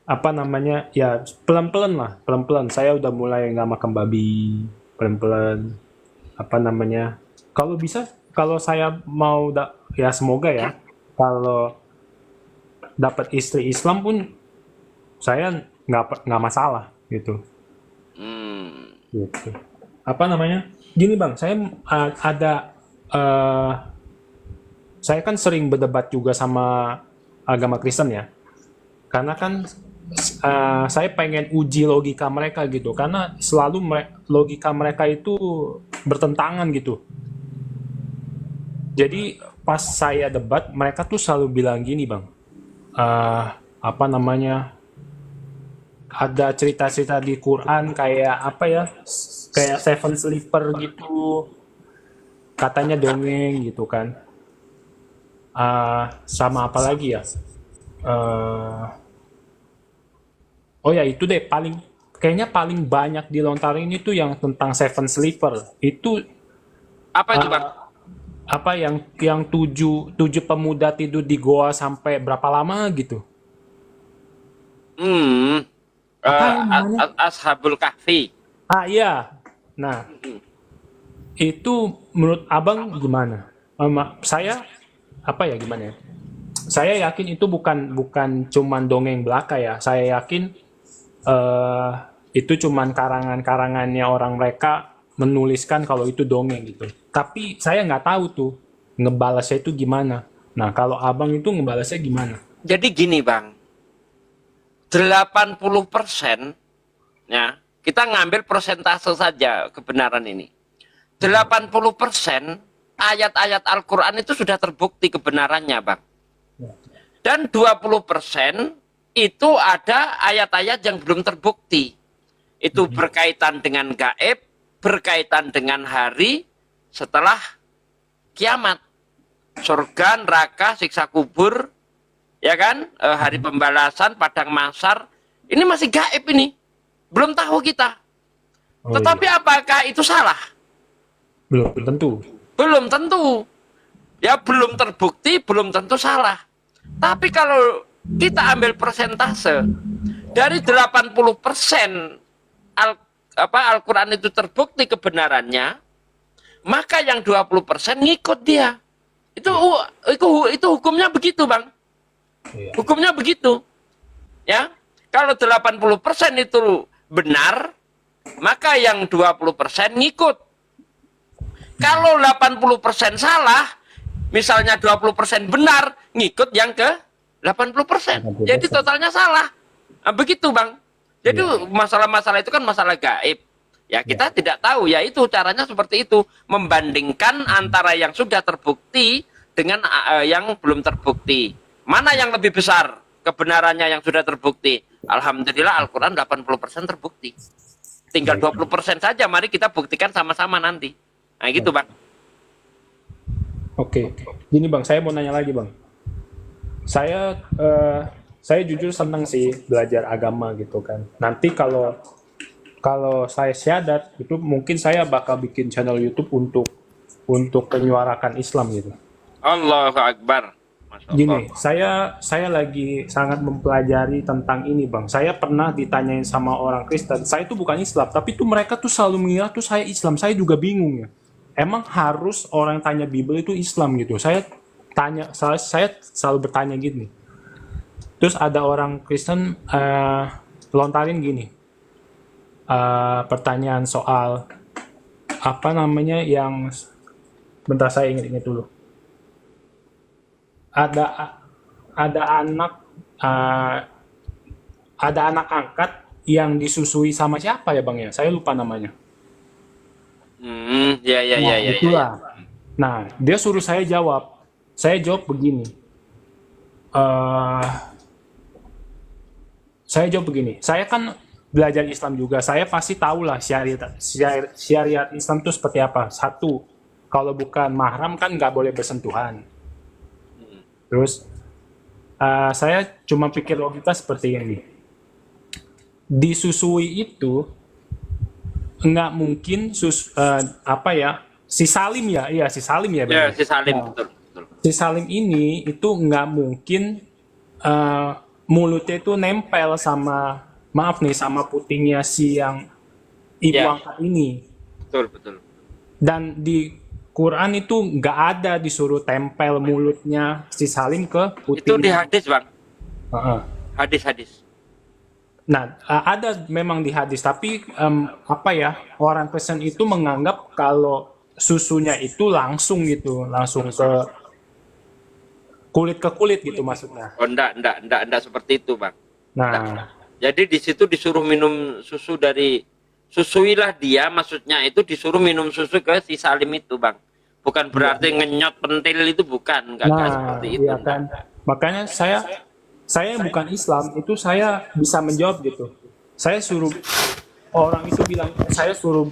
Apa namanya? Ya pelan-pelan lah, pelan-pelan. Saya udah mulai nggak makan babi, pelan-pelan. Apa namanya? Kalau bisa, kalau saya mau ya semoga ya, kalau dapat istri Islam pun saya nggak masalah gitu. Gitu. Apa namanya? Gini bang, saya kan sering berdebat juga sama agama Kristen ya, karena kan saya pengen uji logika mereka gitu, karena selalu logika mereka itu bertentangan gitu. Jadi pas saya debat, mereka tuh selalu bilang gini bang, apa namanya? Ada cerita-cerita di Quran kayak apa ya, kayak Seven Sleeper gitu, katanya dongeng gitu kan. Sama apa lagi ya? Oh ya itu deh, kayaknya paling banyak dilontarin itu yang tentang Seven Sleeper. Itu Apa itu bang? apa yang tujuh pemuda tidur di goa sampai berapa lama gitu? Ashabul Kahfi. Iya. Nah, itu menurut abang gimana? Saya apa ya gimana ya? Saya yakin itu bukan cuman dongeng belaka ya. Saya yakin itu cuman karangan-karangannya orang mereka menuliskan kalau itu dongeng gitu. Tapi saya nggak tahu tuh ngebalasnya itu gimana. Nah, kalau abang itu ngebalasnya gimana? Jadi gini bang, 80% ya, kita ngambil persentase saja kebenaran ini. 80% ayat-ayat Al-Quran itu sudah terbukti kebenarannya bang. Dan 20% itu ada ayat-ayat yang belum terbukti. Itu berkaitan dengan gaib, berkaitan dengan hari setelah kiamat. Surga, neraka, siksa kubur, ya kan, hari pembalasan, padang mahsyar, ini masih gaib ini, belum tahu kita. Tetapi apakah itu salah? Belum tentu. Belum tentu. Ya belum terbukti, belum tentu salah. Tapi kalau kita ambil persentase dari 80% Al-Quran itu terbukti kebenarannya, maka yang 20% ngikut dia. Itu hukumnya begitu bang. Hukumnya begitu. Ya, kalau 80% itu benar, maka yang 20% ngikut. Kalau 80% salah, misalnya 20% benar, ngikut yang ke 80%. Jadi totalnya salah. Nah, begitu bang. Jadi masalah-masalah itu kan masalah gaib. Ya kita tidak tahu, ya itu caranya seperti itu, membandingkan antara yang sudah terbukti dengan yang belum terbukti. Mana yang lebih besar kebenarannya yang sudah terbukti? Alhamdulillah Al-Quran 80% terbukti. Tinggal 20% saja, mari kita buktikan sama-sama nanti. Nah gitu bang. Oke. Gini bang, saya mau nanya lagi bang. Saya jujur senang sih belajar agama gitu kan. Nanti kalau saya syahadat itu mungkin saya bakal bikin channel YouTube untuk menyuarakan Islam gitu. Allahu Akbar. Masya Allah. Gini, saya lagi sangat mempelajari tentang ini bang. Saya pernah ditanyain sama orang Kristen, saya itu bukan Islam, tapi tuh mereka tuh selalu mengira tuh saya Islam. Saya juga bingung ya. Emang harus orang tanya Bible itu Islam gitu? Saya selalu bertanya gini. Terus ada orang Kristen lontarin gini. Pertanyaan soal apa namanya yang bentar saya ingat dulu. Ada anak angkat yang disusui sama siapa ya bang ya? Saya lupa namanya. Ya. Itulah. Nah, dia suruh saya jawab. Saya jawab begini. Saya kan belajar Islam juga. Saya pasti tahu lah syariat Islam itu seperti apa. Satu, kalau bukan mahram kan nggak boleh bersentuhan. Terus saya cuma pikir logika seperti ini. Disusui itu nggak mungkin apa ya, si Salim ya, iya si Salim ya, Ya, Bang. si Salim, Nah, betul, betul. si Salim ini itu nggak mungkin eh, mulutnya itu nempel sama, maaf nih, sama putingnya si yang ibu Ya. angkat ini. Betul, betul. Dan di Quran itu nggak ada disuruh tempel mulutnya si Salim ke Itu di putingnya. hadis, Bang. Heeh. Hadis-hadis. Nah, ada memang di hadis, tapi apa ya, orang Kristen itu menganggap kalau susunya itu langsung gitu, langsung ke kulit gitu maksudnya. Oh, enggak seperti itu, Bang. Nah, Jadi di situ disuruh minum susu dari susuilah dia, maksudnya itu disuruh minum susu ke si Salim itu, Bang. Bukan berarti ngenyot pentil itu, bukan, enggak seperti itu. iya kan. Makanya saya bukan Islam, itu saya bisa menjawab gitu. Saya suruh orang itu bilang, saya suruh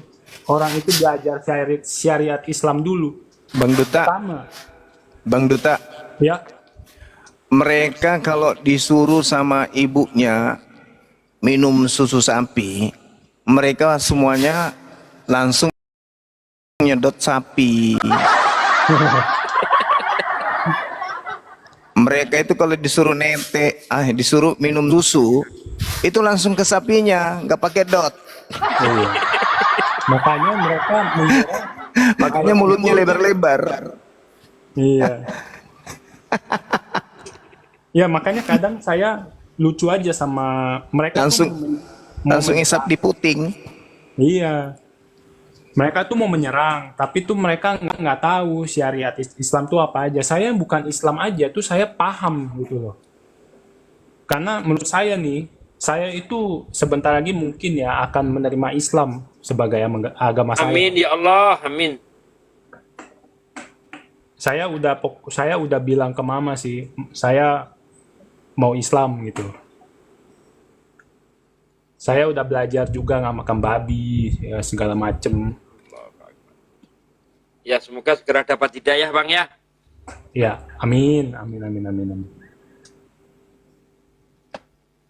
orang itu belajar syariat Islam dulu. Bang Duta, Pertama, Bang Duta, ya. mereka kalau disuruh sama ibunya minum susu sapi, mereka semuanya langsung nyedot sapi. Mereka itu kalau disuruh disuruh minum susu, itu langsung ke sapinya, nggak pakai dot. Iya. Makanya mereka mengira, Makanya mulutnya lebar-lebar. iya. Ya makanya kadang saya lucu aja sama mereka Langsung isap di puting. Iya. Mereka tuh mau menyerang, tapi tuh mereka nggak tahu syariat Islam tuh apa aja. Saya bukan Islam aja, tuh saya paham gitu loh. Karena menurut saya nih, saya itu sebentar lagi mungkin ya akan menerima Islam sebagai agama saya. Amin ya Allah, amin. Saya udah bilang ke mama sih, saya mau Islam gitu. Saya udah belajar juga nggak makan babi, ya, segala macem. Ya, semoga segera dapat hidayah, Bang ya. Ya, amin, amin, amin, amin, amin.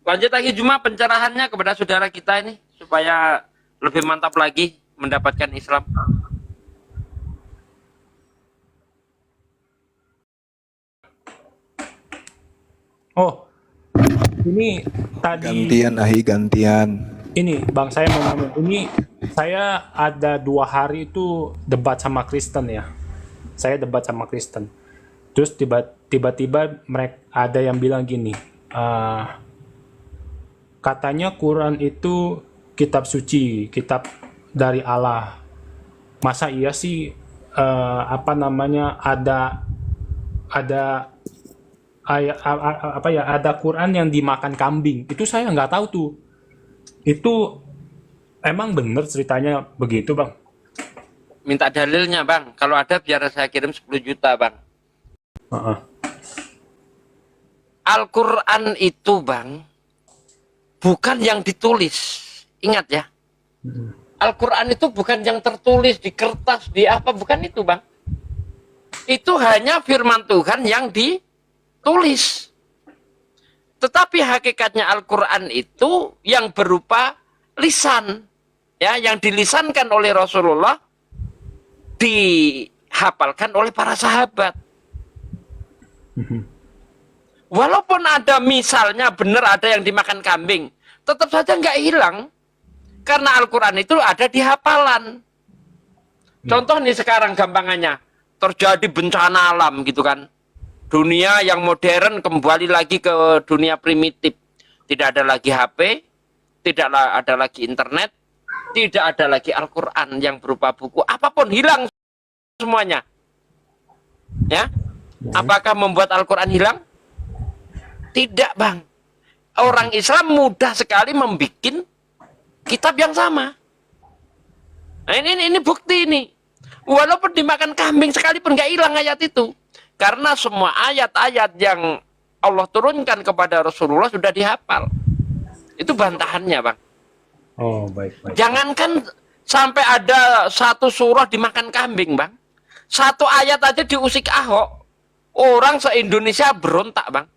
Lanjut lagi Juma pencerahannya kepada saudara kita ini supaya lebih mantap lagi mendapatkan Islam. Oh, ini tadi Gantian. ini Bang, saya mau ngomong. Ini saya ada 2 hari itu debat sama Kristen ya. Saya debat sama Kristen. Terus tiba-tiba mereka ada yang bilang gini, katanya Quran itu kitab suci, kitab dari Allah. Masa iya sih apa namanya ada ada Quran yang dimakan kambing? Itu saya nggak tahu tuh. Itu emang bener ceritanya begitu, Bang? Minta dalilnya, Bang. Kalau ada biar saya kirim 10 juta, Bang. Al-Quran itu, Bang, bukan yang ditulis. Ingat ya. Al-Quran itu bukan yang tertulis di kertas, di apa. Bukan itu, Bang. Itu hanya firman Tuhan yang ditulis. Tetapi hakikatnya Al-Quran itu yang berupa lisan. Ya, yang dilisankan oleh Rasulullah, dihafalkan oleh para sahabat. Walaupun ada misalnya benar ada yang dimakan kambing, tetap saja nggak hilang. Karena Al-Quran itu ada di hafalan. Contoh nih sekarang gampangannya, terjadi bencana alam gitu kan. Dunia yang modern kembali lagi ke dunia primitif. Tidak ada lagi HP, tidak ada lagi internet, tidak ada lagi Al-Quran yang berupa buku. Apapun hilang semuanya. Ya, apakah membuat Al-Quran hilang? Tidak, Bang. Orang Islam mudah sekali membuat kitab yang sama. Nah, ini bukti ini. Walaupun dimakan kambing sekalipun nggak hilang ayat itu. Karena semua ayat-ayat yang Allah turunkan kepada Rasulullah sudah dihafal. Itu bantahannya, Bang. Oh, baik. Jangankan sampai ada satu surah dimakan kambing, Bang. Satu ayat aja diusik Ahok. Orang se-Indonesia berontak, Bang.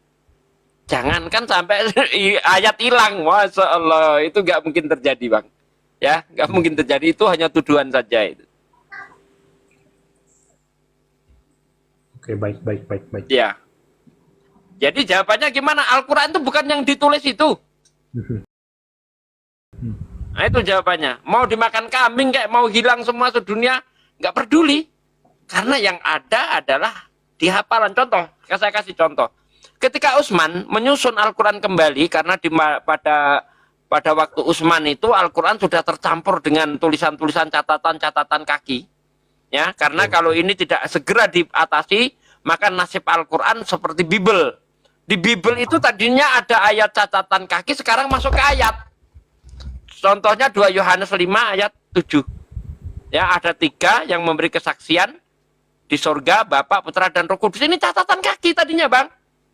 Jangankan sampai ayat hilang. Masya Allah. Itu nggak mungkin terjadi, Bang. Ya, nggak mungkin terjadi. Itu hanya tuduhan saja itu. Oke, baik, baik, baik, baik. Ya. Jadi jawabannya gimana? Al-Quran itu bukan yang ditulis itu. Nah, itu jawabannya. Mau dimakan kambing kayak mau hilang semua sedunia, nggak peduli. Karena yang ada adalah di hafalan. Contoh, saya kasih contoh. Ketika Utsman menyusun Al-Quran kembali, karena pada waktu Utsman itu Al-Quran sudah tercampur dengan tulisan-tulisan catatan-catatan kaki. Ya, karena kalau ini tidak segera diatasi, maka nasib Al-Quran seperti Bible. Di Bible itu tadinya ada ayat catatan kaki, sekarang masuk ke ayat. Contohnya 2 Yohanes 5 ayat 7. Ya, ada 3 yang memberi kesaksian di sorga, Bapa, Putra, dan Roh Kudus. Ini catatan kaki tadinya, Bang.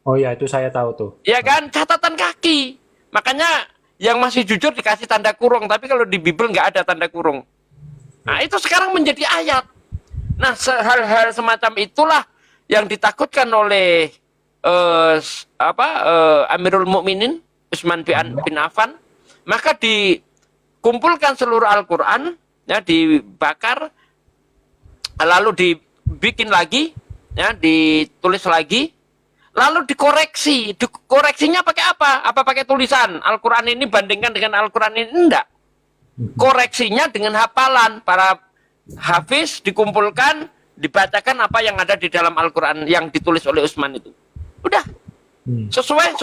Oh ya, itu saya tahu tuh. Ya kan, catatan kaki. Makanya yang masih jujur dikasih tanda kurung, tapi kalau di Bible nggak ada tanda kurung. Nah, itu sekarang menjadi ayat. Nah, hal-hal semacam itulah yang ditakutkan oleh Amirul Mukminin Utsman bin Affan. Maka dikumpulkan seluruh Al-Quran, ya, dibakar, lalu dibikin lagi, ya, ditulis lagi, lalu dikoreksi. Koreksinya pakai apa? Apa pakai tulisan? Al-Quran ini bandingkan dengan Al-Quran ini? Enggak. Koreksinya dengan hafalan. Para hafiz dikumpulkan, dibacakan apa yang ada di dalam Al-Quran yang ditulis oleh Utsman itu. Udah. Sesuai.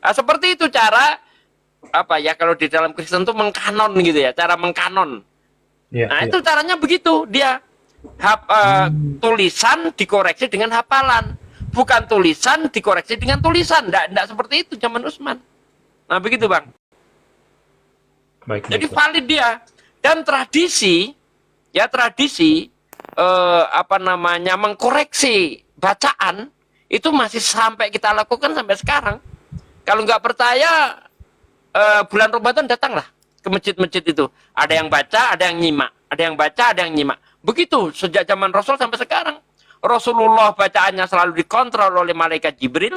Nah, seperti itu cara, apa ya, kalau di dalam Kristen itu mengkanon gitu ya, cara mengkanon. Iya, Nah, iya. itu caranya begitu. Dia tulisan dikoreksi dengan hafalan. Bukan tulisan dikoreksi dengan tulisan. Nggak seperti itu zaman Utsman. Nah, begitu, Bang. Baik, Jadi baik, baik. valid dia. Dan tradisi mengkoreksi bacaan itu masih sampai kita lakukan sampai sekarang. Kalau nggak percaya, bulan Ramadan datanglah ke masjid-masjid itu. Ada yang baca, ada yang nyimak. Ada yang baca, ada yang nyimak. Begitu sejak zaman Rasul sampai sekarang. Rasulullah bacaannya selalu dikontrol oleh malaikat Jibril.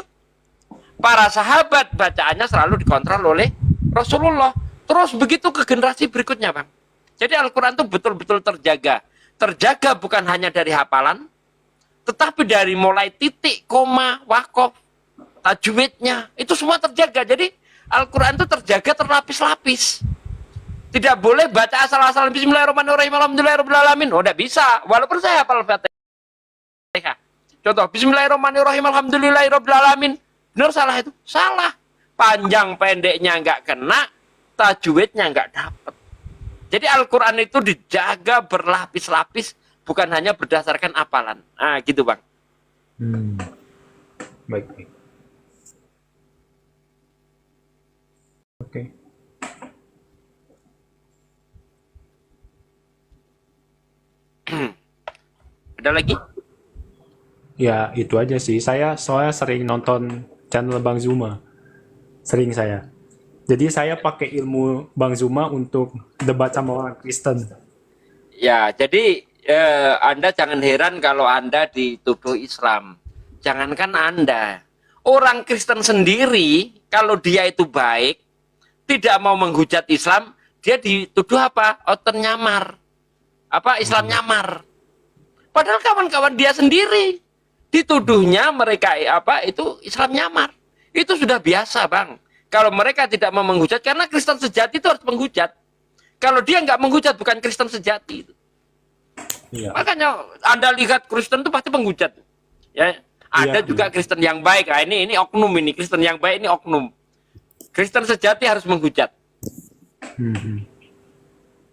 Para sahabat bacaannya selalu dikontrol oleh Rasulullah. Terus begitu ke generasi berikutnya, Bang. Jadi Al-Quran itu betul-betul terjaga. Terjaga bukan hanya dari hafalan, tetapi dari mulai titik, koma, wakof, tajwidnya, itu semua terjaga. Jadi Al-Quran itu terjaga terlapis-lapis. Tidak boleh baca asal-asalan Bismillahirrahmanirrahim, Alhamdulillahirrahmanirrahim. Oh, tidak bisa. Walaupun saya hafal Fatihah. Contoh, Bismillahirrahmanirrahim, Alhamdulillahirrahmanirrahim. Benar salah itu? Salah. Panjang pendeknya nggak kena, tajwidnya nggak dapat. Jadi Al-Quran itu dijaga berlapis-lapis, bukan hanya berdasarkan hafalan. Nah, gitu, Bang. Baik, baik. Oke. Ada lagi? Ya, itu aja sih. Saya soalnya sering nonton channel Bang Zuma. Sering saya. Jadi saya pakai ilmu Bang Zuma untuk debat sama orang Kristen. Ya, jadi Anda jangan heran kalau Anda dituduh Islam. Jangankan Anda. Orang Kristen sendiri, kalau dia itu baik, tidak mau menghujat Islam, dia dituduh apa? Oten nyamar. Apa? Islam nyamar. Padahal kawan-kawan dia sendiri dituduhnya mereka itu Islam nyamar. Itu sudah biasa, Bang. Kalau mereka tidak mau menghujat, karena Kristen sejati itu harus menghujat. Kalau dia nggak menghujat, bukan Kristen sejati. Iya. Makanya Anda lihat Kristen itu pasti menghujat. Ya, ada Iya, juga Kristen yang baik. Nah, ini oknum ini. Kristen yang baik ini oknum. Kristen sejati harus menghujat.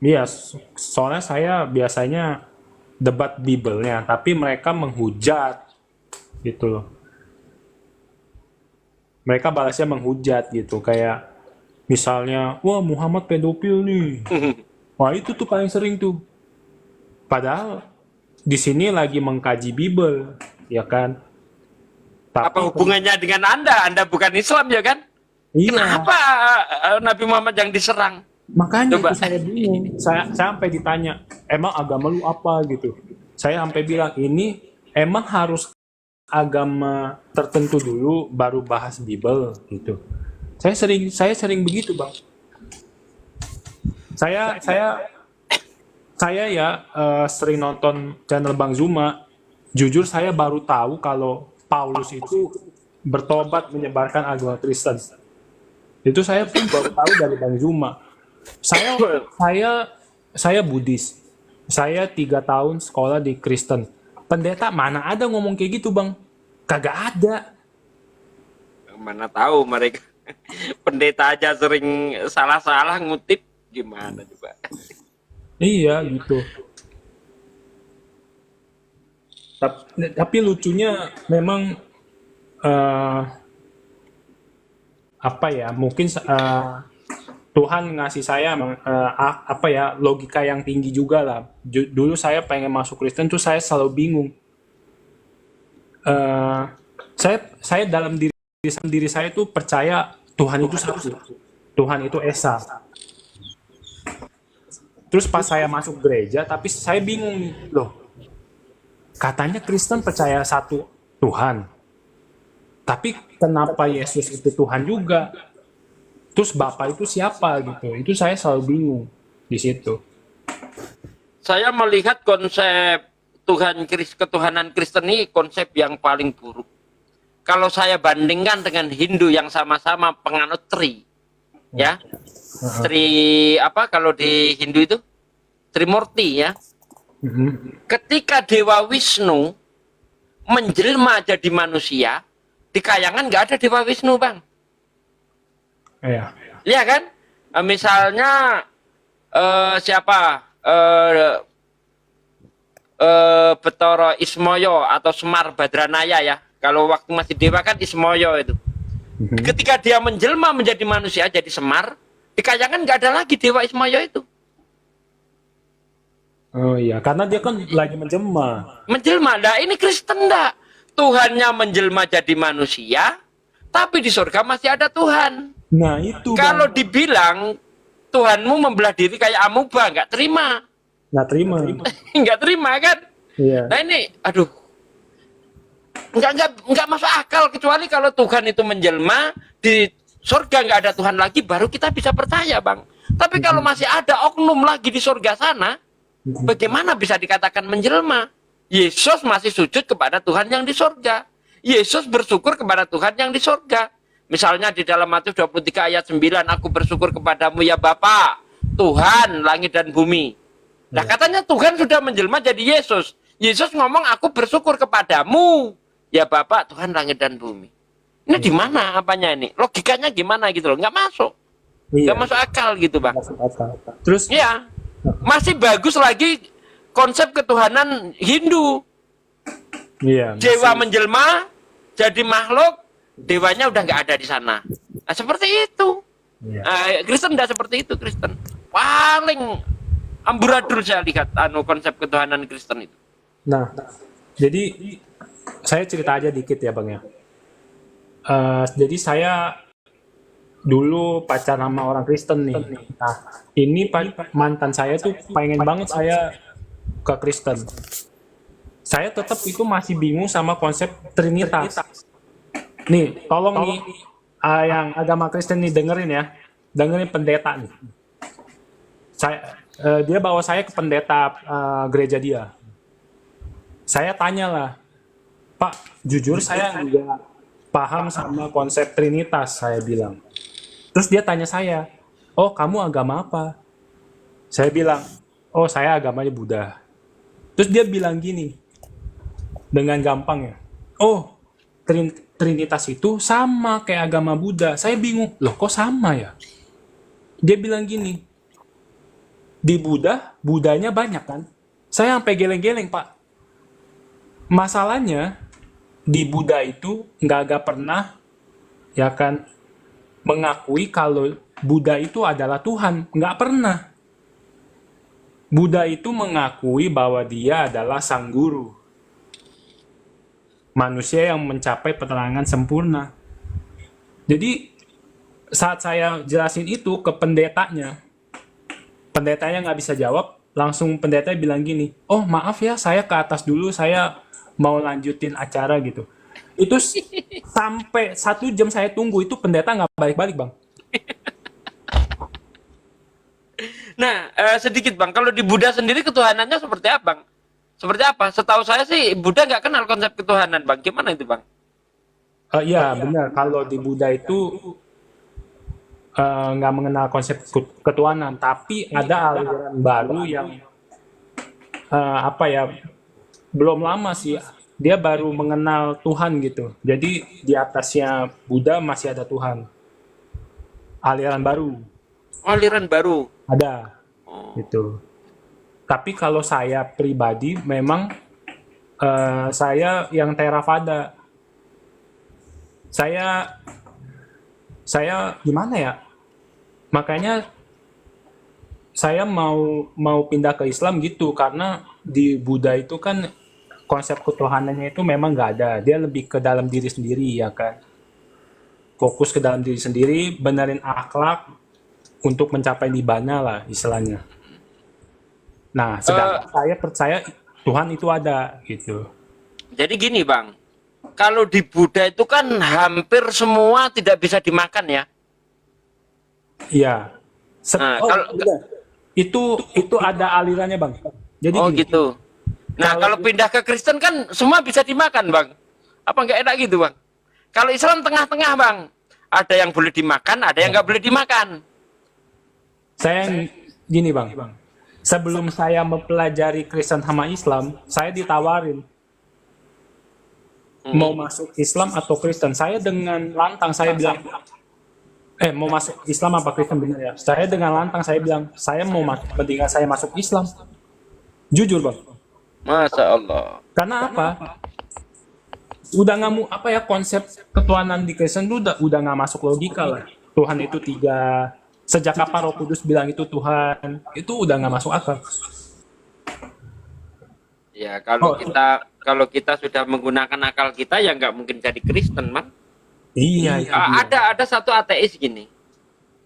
Iya, soalnya saya biasanya debat Bible-nya, tapi mereka menghujat gitu loh. Mereka balasnya menghujat gitu, kayak misalnya, wah Muhammad pedofil nih. Wah itu tuh paling sering tuh. Padahal di sini lagi mengkaji Bible, ya kan? Tapi, Apa hubungannya dengan Anda? Anda bukan Islam, ya kan? Iya. Kenapa Nabi Muhammad yang diserang? Makanya Coba. itu saya bingung. Saya sampai ditanya, emang agama lu apa gitu? Saya sampai bilang, ini emang harus agama tertentu dulu baru bahas Bible gitu. Saya sering begitu, Bang. Saya ya sering nonton channel Bang Zuma. Jujur saya baru tahu kalau Paulus itu bertobat menyebarkan agama Kristen. Itu saya pun baru tahu dari Bang Zuma. Saya Buddhis. Saya 3 tahun sekolah di Kristen. Pendeta mana ada ngomong kayak gitu, Bang? Kagak ada. Mana tahu mereka pendeta aja sering salah-salah ngutip, gimana coba. Iya gitu. Tapi lucunya memang apa ya? Mungkin Tuhan ngasih saya apa ya, logika yang tinggi juga lah. Dulu saya pengen masuk Kristen tuh saya selalu bingung. Saya dalam diri saya tuh percaya Tuhan itu satu, Tuhan itu esa. Terus pas saya masuk gereja, tapi saya bingung nih, loh, katanya Kristen percaya satu Tuhan, tapi kenapa Yesus itu Tuhan juga? Terus Bapa itu siapa gitu? Itu saya selalu bingung di situ. Saya melihat konsep ketuhanan Kristen ini konsep yang paling buruk. Kalau saya bandingkan dengan Hindu yang sama-sama penganut Tri, ya, Tri apa kalau di Hindu itu Trimurti ya. Ketika Dewa Wisnu menjelma jadi manusia, di kayangan nggak ada Dewa Wisnu, Bang. Iya. Iya kan? Misalnya siapa? Betoro Ismoyo atau Semar Badranaya ya. Kalau waktu masih dewa kan Ismoyo itu. Ketika dia menjelma menjadi manusia jadi Semar, di kayangan nggak ada lagi Dewa Ismoyo itu. Oh iya, karena dia kan lagi menjelma. Menjelma, nah ini Kristen enggak. Tuhannya menjelma jadi manusia, tapi di surga masih ada Tuhan. Nah itu. Kalau dibilang Tuhanmu membelah diri kayak amuba, nggak terima. Nggak terima. Nggak terima kan? Iya. Nah ini, aduh, nggak masuk akal kecuali kalau Tuhan itu menjelma di surga nggak ada Tuhan lagi, baru kita bisa percaya, Bang. Tapi kalau masih ada oknum lagi di surga sana, bagaimana bisa dikatakan menjelma? Yesus masih sujud kepada Tuhan yang di surga. Yesus bersyukur kepada Tuhan yang di surga. Misalnya di dalam Matius 23 ayat 9, aku bersyukur kepadamu ya Bapa, Tuhan langit dan bumi. Nah katanya Tuhan sudah menjelma jadi Yesus. Yesus ngomong aku bersyukur kepadamu ya Bapa, Tuhan langit dan bumi. Ini di mana apanya ini? Logikanya gimana gitu loh? Nggak masuk. Nggak masuk akal gitu, Bang. Masuk akal. Terus ya, masih bagus lagi konsep ketuhanan Hindu. iya, Dewa menjelma jadi makhluk, dewanya udah nggak ada di sana. Nah, seperti itu. Iya. Kristen tidak seperti itu, Kristen. Paling amburadul saya lihat konsep ketuhanan Kristen itu. Nah, jadi saya cerita aja dikit ya Bang ya. Jadi saya dulu pacaran sama orang Kristen nih. Nah, ini mantan saya tuh pengen banget saya ke Kristen. Saya tetap itu masih bingung sama konsep Trinitas. Nih, tolong nih yang agama Kristen nih dengerin ya. Dengerin pendeta nih. Dia bawa saya ke pendeta gereja dia. Saya tanyalah, Pak, jujur saya nggak paham sama konsep Trinitas, saya bilang. Terus dia tanya saya, oh kamu agama apa? Saya bilang, oh saya agamanya Buddha. Terus dia bilang gini, dengan gampang ya, oh Trinitas itu sama kayak agama Buddha. Saya bingung, loh kok sama ya? Dia bilang gini, di Buddha, Buddhanya banyak kan? Saya sampai geleng-geleng Pak. Masalahnya, di Buddha itu nggak pernah ya kan mengakui kalau Buddha itu adalah Tuhan. Nggak pernah. Buddha itu mengakui bahwa dia adalah sang guru. Manusia yang mencapai penerangan sempurna. Jadi saat saya jelasin itu ke pendetanya nggak bisa jawab, langsung pendeta bilang gini, oh maaf ya saya ke atas dulu, saya mau lanjutin acara gitu. Itu sampai 1 jam saya tunggu, itu pendeta nggak balik-balik Bang. Nah, sedikit Bang, kalau di Buddha sendiri ketuhanannya seperti apa Bang? Seperti apa? Setahu saya sih Buddha nggak kenal konsep ketuhanan Bang. Gimana itu Bang? Iya benar. Kalau di Buddha itu nggak mengenal konsep ketuhanan, tapi ada aliran baru yang apa ya, belum lama sih dia baru mengenal Tuhan gitu. Jadi di atasnya Buddha masih ada Tuhan. Aliran baru Aliran baru. ada gitu. Tapi kalau saya pribadi memang saya yang Theravada. Saya gimana ya? Makanya saya mau pindah ke Islam gitu karena di Buddha itu kan konsep ketuhanannya itu memang nggak ada. Dia lebih ke dalam diri sendiri ya kan. Fokus ke dalam diri sendiri, benerin akhlak untuk mencapai nibbana lah istilahnya. Nah, sedangkan saya percaya Tuhan itu ada gitu. Jadi gini Bang, kalau di Buddha itu kan hampir semua tidak bisa dimakan ya. Iya. Nah, Oh, kalau benar. Itu ada alirannya, Bang. Jadi oh gini, gitu. Nah, kalau pindah ke Kristen kan semua bisa dimakan Bang. Apa nggak enak gitu Bang? Kalau Islam tengah-tengah Bang. Ada yang boleh dimakan, ada yang nggak boleh dimakan. saya gini, Bang. Sebelum saya mempelajari Kristen sama Islam, saya ditawarin mau masuk Islam atau Kristen. Saya dengan lantang saya bilang, mau masuk Islam apa Kristen benar ya? Saya dengan lantang saya bilang, saya mau mendingan saya masuk Islam. Jujur Bang. Masya Allah. Karena apa? Udah nggak mau apa ya, konsep ketuhanan di Kristen itu udah nggak masuk logika lah. Tuhan itu tiga. Sejak kapan Roh Kudus bilang itu Tuhan? Itu udah nggak masuk akal. Ya kalau kita sudah menggunakan akal kita ya nggak mungkin jadi Kristen man. Iya. Itu dia. Ada satu ateis gini.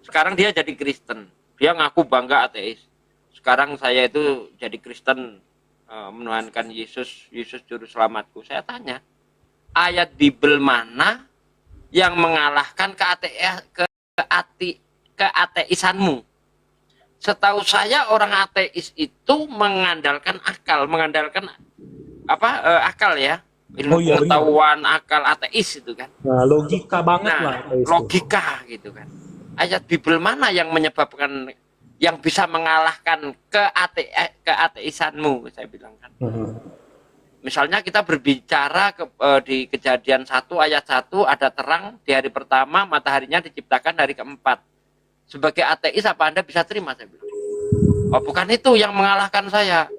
Sekarang dia jadi Kristen. Dia ngaku bangga ateis. Sekarang saya itu jadi Kristen, menuhankan Yesus juru selamatku. Saya tanya, ayat Bible mana yang mengalahkan keateisanmu? Setahu saya orang ateis itu mengandalkan akal, akal ya, ilmu iya, pengetahuan, akal ateis itu kan. Nah, logika banget lah. Nah, logika gitu kan. Ayat Bible mana yang menyebabkan, yang bisa mengalahkan keateisanmu? Saya bilang kan. Misalnya kita berbicara di Kejadian 1 ayat 1, ada terang di hari pertama, mataharinya diciptakan hari keempat. Sebagai ateis apa Anda bisa terima? Saya bilang, oh bukan itu yang mengalahkan saya.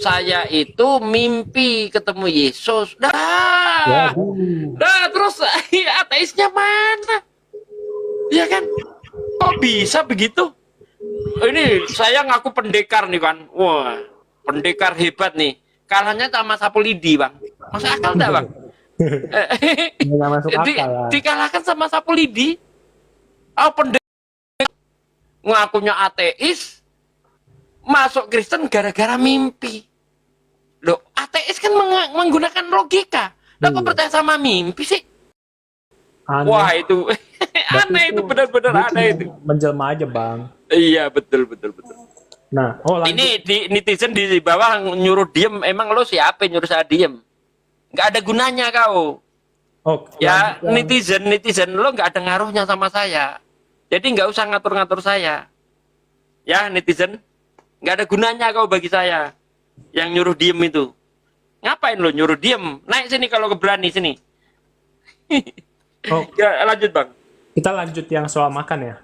Saya itu mimpi ketemu Yesus. Terus ateisnya mana? Ya kan? Kok bisa begitu? Ini saya ngaku pendekar nih kan. Wah, pendekar hebat nih. Kalahnya sama sapu lidi, Bang. Masuk akal enggak, Bang? Nggak masuk akal lah. Dikalahkan sama sapu lidi. Oh, pendekar ngakunya ateis, masuk Kristen gara-gara mimpi. Loh, ateis kan menggunakan logika. Lah kok percaya sama mimpi sih? Aneh. Wah, itu aneh, itu benar-benar aneh itu. Menjelma aja Bang. Iya, betul. Nah, lanjut. Ini di netizen di bawah nyuruh diem, emang lo siapa yang nyuruh saya diem? Nggak ada gunanya kau. Oh, Ya, lanjut, netizen lo nggak ada ngaruhnya sama saya. Jadi nggak usah ngatur-ngatur saya. Ya, netizen, nggak ada gunanya kau bagi saya. Yang nyuruh diem itu. Ngapain lo nyuruh diem? Naik sini kalau berani, sini. Oh, Ya, lanjut Bang. kita lanjut yang soal makan ya.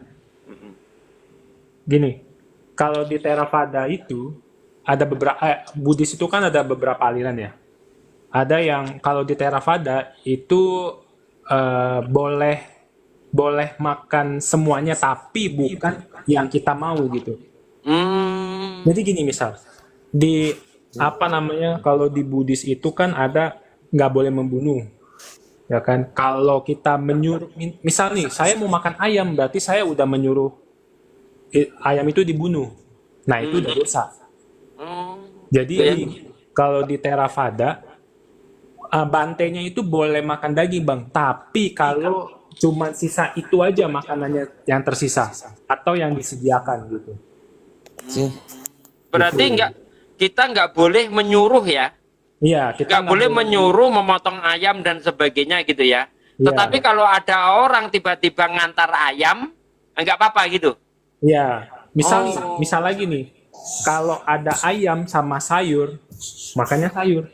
Gini, kalau di Theravada itu ada beberapa Buddhis itu kan ada beberapa aliran ya. Ada yang kalau di Theravada itu boleh makan semuanya tapi bukan yang kita mau gitu. Jadi gini misal di apa namanya, kalau di Buddhis itu kan ada nggak boleh membunuh, ya kan? Kalau kita menyuruh, misal nih saya mau makan ayam, berarti saya udah menyuruh ayam itu dibunuh. Nah itu udah dosa. Jadi kalau di Theravada bantainya itu boleh makan daging Bang, tapi kalau cuma sisa itu aja makanannya yang tersisa atau yang disediakan gitu. sih. Berarti kita nggak boleh menyuruh ya. Iya, kita Nggak boleh menyuruh memotong ayam dan sebagainya gitu ya. Iya. Tetapi kalau ada orang tiba-tiba ngantar ayam, nggak apa-apa gitu. Iya, Oh. misal lagi nih, kalau ada ayam sama sayur, makannya sayur.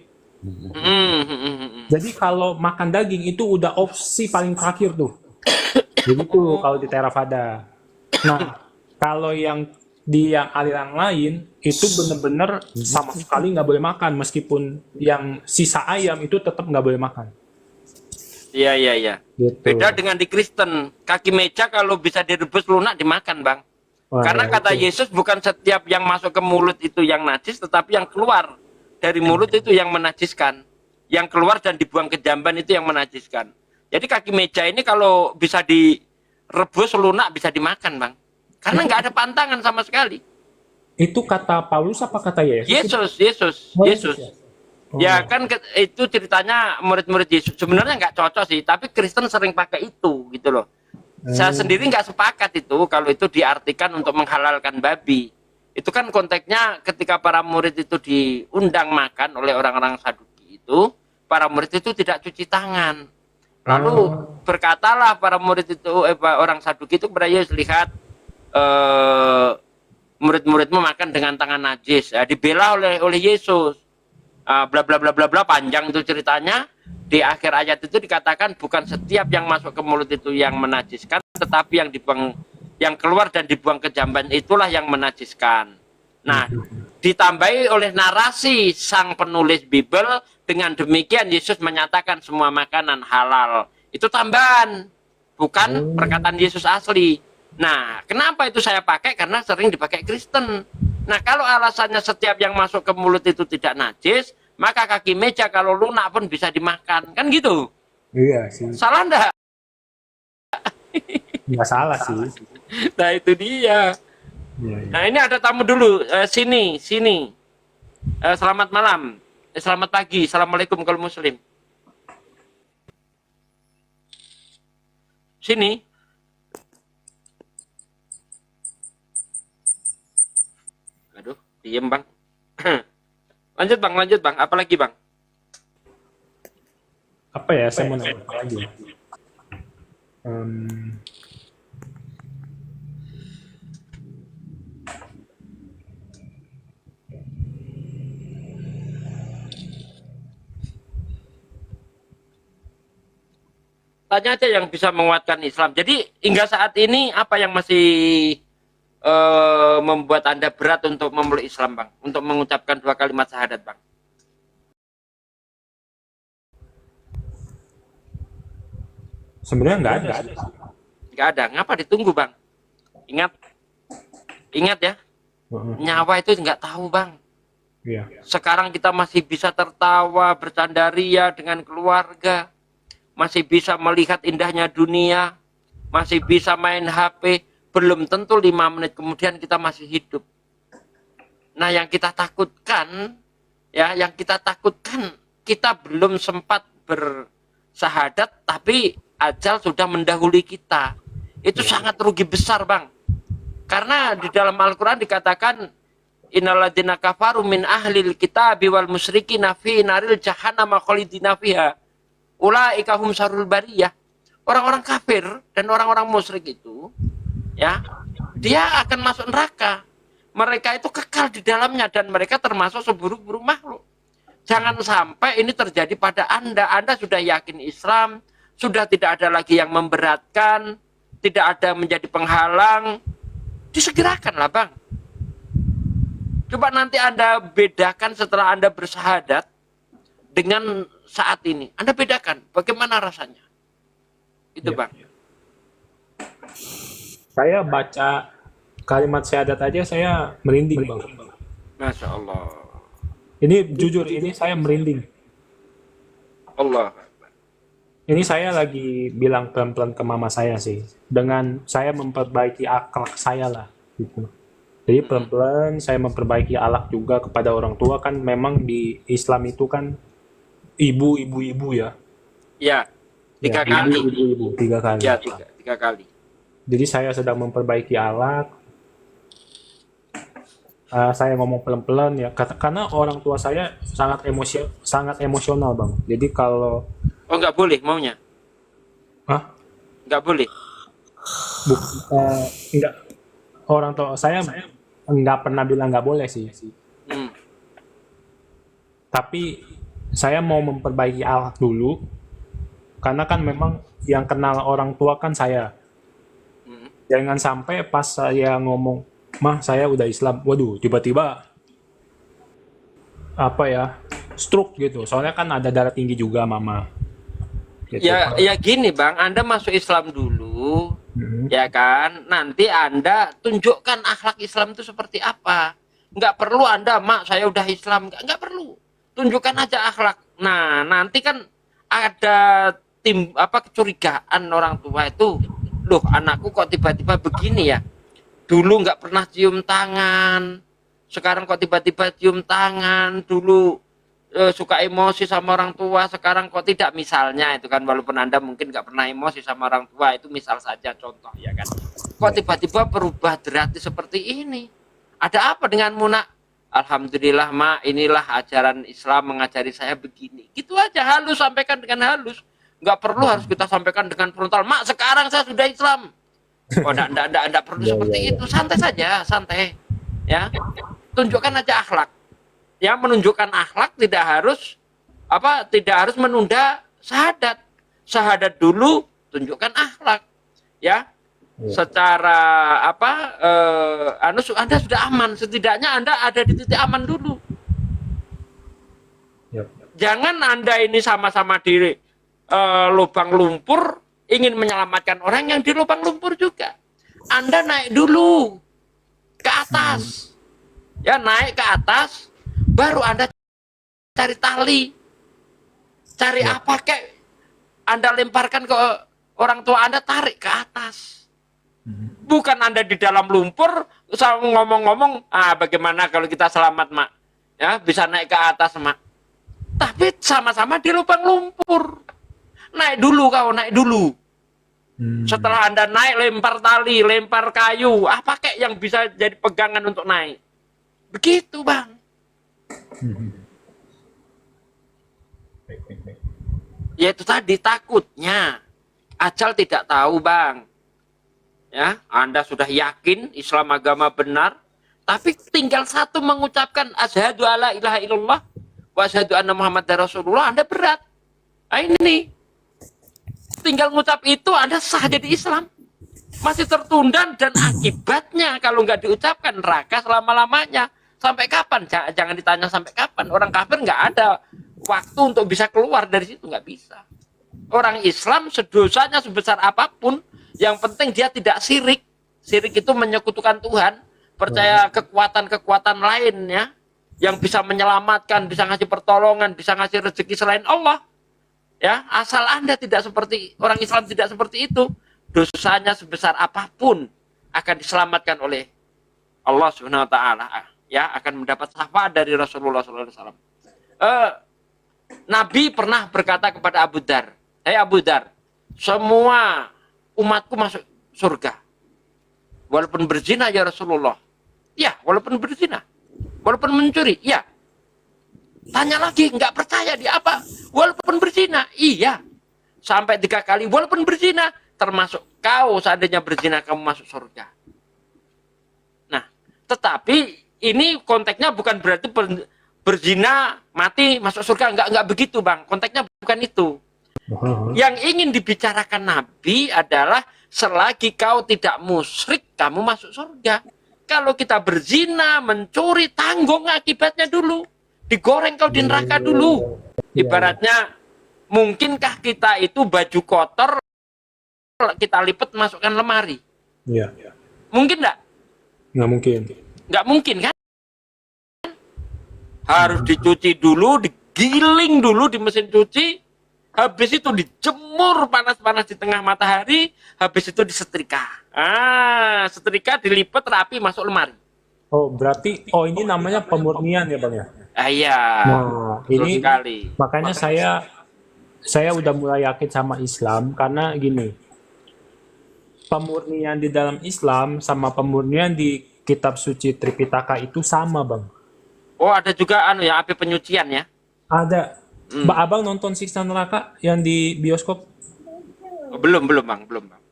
Jadi kalau makan daging itu udah opsi paling terakhir tuh. Begitu kalau di Theravada. Nah, kalau yang di yang aliran lain itu bener-bener sama sekali nggak boleh makan, meskipun yang sisa ayam itu tetap nggak boleh makan. Iya, iya, iya. Gitu. Beda dengan di Kristen. Kaki meja kalau bisa direbus lunak dimakan, Bang. Wah, Karena ya, kata itu. Yesus bukan setiap yang masuk ke mulut itu yang najis, tetapi yang keluar dari mulut itu yang menajiskan. Yang keluar dan dibuang ke jamban itu yang menajiskan. Jadi kaki meja ini kalau bisa direbus lunak bisa dimakan, Bang. Karena nggak ada pantangan sama sekali. Itu kata Paulus apa kata Yesus? Yesus. Oh, Yesus. ya? Ya kan itu ceritanya murid-murid Yesus. Sebenarnya nggak cocok sih, tapi Kristen sering pakai itu gitu loh. Saya sendiri nggak sepakat itu kalau itu diartikan untuk menghalalkan babi. Itu kan konteksnya ketika para murid itu diundang makan oleh orang-orang Saduki itu, para murid itu tidak cuci tangan. Lalu berkatalah para murid itu, orang Saduki itu kepada Yesus, lihat murid-muridmu makan dengan tangan najis. Ya, dibela oleh Yesus. Bla bla bla bla bla, panjang itu ceritanya. Di akhir ayat itu dikatakan bukan setiap yang masuk ke mulut itu yang menajiskan, tetapi yang dibuang, yang keluar dan dibuang ke jamban itulah yang menajiskan. Nah, ditambahi oleh narasi sang penulis Bible, dengan demikian Yesus menyatakan semua makanan halal. Itu tambahan, bukan perkataan Yesus asli. Nah, kenapa itu saya pakai? Karena sering dipakai Kristen. Nah, kalau alasannya setiap yang masuk ke mulut itu tidak najis, maka kaki meja kalau lunak pun bisa dimakan. Kan gitu? Iya sih. Salah enggak? Nggak salah sih. Nah, itu dia. Iya, iya. Nah, ini ada tamu dulu. Sini. Selamat malam. Selamat pagi. Assalamualaikum kalau muslim. Sini. Aduh, diem bang. Lanjut bang. Apalagi bang? Apa ya? Saya mau nanya apa lagi ya? Tanya aja yang bisa menguatkan Islam. Jadi hingga saat ini apa yang masih membuat Anda berat untuk memeluk Islam, Bang? Untuk mengucapkan 2 kalimat syahadat, Bang? Sebenarnya nggak ada. Nggak ada. Ngapa ditunggu, Bang? Ingat ya, nyawa itu nggak tahu, Bang. Iya. Sekarang kita masih bisa tertawa, bercandaria dengan keluarga, masih bisa melihat indahnya dunia, masih bisa main HP, belum tentu 5 menit kemudian kita masih hidup. Nah, yang kita takutkan, kita belum sempat bersahadat, tapi ajal sudah mendahului kita. Itu sangat rugi besar, Bang. Karena di dalam Al-Quran dikatakan, innalladzina kafaru min ahlil kitabi wal musyrikina fi naril jahannama khalidina fiha ulaika hum syarrul bariyah. Orang-orang kafir dan orang-orang musyrik itu, ya, dia akan masuk neraka. Mereka itu kekal di dalamnya dan mereka termasuk seburuk-buruk makhluk. Jangan sampai ini terjadi pada Anda. Anda sudah yakin Islam, sudah tidak ada lagi yang memberatkan, tidak ada menjadi penghalang. Disegerakanlah, Bang. Coba nanti Anda bedakan setelah Anda bersahadat dengan saat ini. Anda bedakan bagaimana rasanya. Itu, Bang. Saya baca kalimat syahadat aja saya merinding, Bang. Masya Allah. Ini jujur, ini saya merinding. Allah. Ini saya lagi bilang pelan-pelan ke mama saya sih. Dengan saya memperbaiki akhlak saya lah. Gitu. Jadi pelan-pelan saya memperbaiki akhlak juga kepada orang tua. Kan memang di Islam itu kan ibu-ibu ya. Ya, 3 Ya, kali. Ibu-ibu, 3 kali. Ya, 3 kali. Jadi saya sedang memperbaiki akhlak. saya ngomong pelan-pelan ya, karena orang tua saya sangat emosional bang. Jadi kalau Oh, nggak boleh maunya. ah Nggak boleh. enggak, orang tua saya nggak pernah bilang nggak boleh sih. Hmm. Tapi saya mau memperbaiki akhlak dulu, karena kan memang yang kenal orang tua kan saya. Jangan sampai pas saya ngomong, mah saya udah Islam, waduh tiba-tiba apa ya, stroke gitu. Soalnya kan ada darah tinggi juga mama. Gitu. Ya gini bang, Anda masuk Islam dulu, ya kan? Nanti Anda tunjukkan akhlak Islam itu seperti apa. Nggak perlu Anda, mak saya udah Islam, nggak perlu. Tunjukkan aja akhlak. Nah, nanti kan ada kecurigaan orang tua itu, loh anakku kok tiba-tiba begini ya? Dulu nggak pernah cium tangan, sekarang kok tiba-tiba cium tangan. Dulu suka emosi sama orang tua, sekarang kok tidak, misalnya itu kan. Walaupun Anda mungkin nggak pernah emosi sama orang tua, itu misal saja contoh ya kan. Kok tiba-tiba berubah drastis seperti ini? Ada apa denganmu nak? Alhamdulillah mak, inilah ajaran Islam mengajari saya begini. Gitu aja, halus, sampaikan dengan halus. Nggak perlu harus kita sampaikan dengan frontal. Mak, sekarang saya sudah Islam. Oh, enggak perlu seperti itu. Santai saja, santai. Ya, tunjukkan aja akhlak. Ya, menunjukkan akhlak tidak harus menunda syahadat. Syahadat dulu, tunjukkan akhlak. Ya, secara Anda sudah aman. Setidaknya Anda ada di titik aman dulu. Jangan Anda ini sama-sama di lubang lumpur, ingin menyelamatkan orang yang di lubang lumpur juga. Anda naik dulu ke atas. Ya, naik ke atas, baru Anda cari tali. Cari apa kek, Anda lemparkan ke orang tua Anda, tarik ke atas. Bukan Anda di dalam lumpur, ngomong-ngomong, bagaimana kalau kita selamat mak? Ya, bisa naik ke atas mak. Tapi sama-sama di lubang lumpur. Naik dulu kau, naik dulu. Setelah Anda naik, lempar tali, lempar kayu, apa kek yang bisa jadi pegangan untuk naik. Begitu bang. Ya itu tadi, takutnya ajal tidak tahu bang. Ya, Anda sudah yakin Islam agama benar, tapi tinggal satu mengucapkan asyhadu alla ilaha illallah wa asyhadu anna muhammadar rasulullah, Anda berat. Nah, ini tinggal ngucap itu Anda sah jadi Islam. Masih tertunda, dan akibatnya kalau nggak diucapkan neraka selama-lamanya. Sampai kapan? Jangan ditanya sampai kapan. Orang kafir nggak ada waktu untuk bisa keluar dari situ, nggak bisa. Orang Islam sedosanya sebesar apapun, yang penting dia tidak syirik. Syirik itu menyekutukan Tuhan, percaya kekuatan-kekuatan lainnya yang bisa menyelamatkan, bisa ngasih pertolongan, bisa ngasih rezeki selain Allah. Ya, asal Anda tidak seperti orang Islam, tidak seperti itu, dosanya sebesar apapun akan diselamatkan oleh Allah Subhanahu wa taala. Ya, akan mendapat syafaat dari Rasulullah SAW. Nabi pernah berkata kepada Abu Dar, "Hei Abu Dar, semua umatku masuk surga. Walaupun berzina ya Rasulullah." Ya, walaupun berzina. Walaupun mencuri, ya. Tanya lagi, nggak percaya dia apa? Walaupun berzina, iya. Sampai 3 kali, walaupun berzina, termasuk kau seandainya berzina kamu masuk surga. Nah, tetapi ini konteksnya bukan berarti berzina mati masuk surga, nggak begitu bang. Konteksnya bukan itu. Yang ingin dibicarakan Nabi adalah selagi kau tidak musyrik, kamu masuk surga. Kalau kita berzina, mencuri, tanggung akibatnya dulu. Digoreng kau di neraka dulu. Ibaratnya, mungkinkah kita itu baju kotor kita lipat masukkan lemari? Iya. Mungkin enggak? Nggak mungkin. Nggak mungkin kan? Harus dicuci dulu, digiling dulu di mesin cuci, habis itu dijemur panas-panas di tengah matahari, habis itu disetrika. Setrika, dilipat rapi, masuk lemari. Oh, berarti ini namanya pemurnian ya bang ya? Iya. Nah, ini sekali. makanya saya udah mulai yakin sama Islam karena gini, pemurnian di dalam Islam sama pemurnian di kitab suci Tripitaka itu sama, Bang. Oh, ada juga api penyucian ya. Ada. Abang nonton Siksa Neraka yang di bioskop? Oh, belum Bang.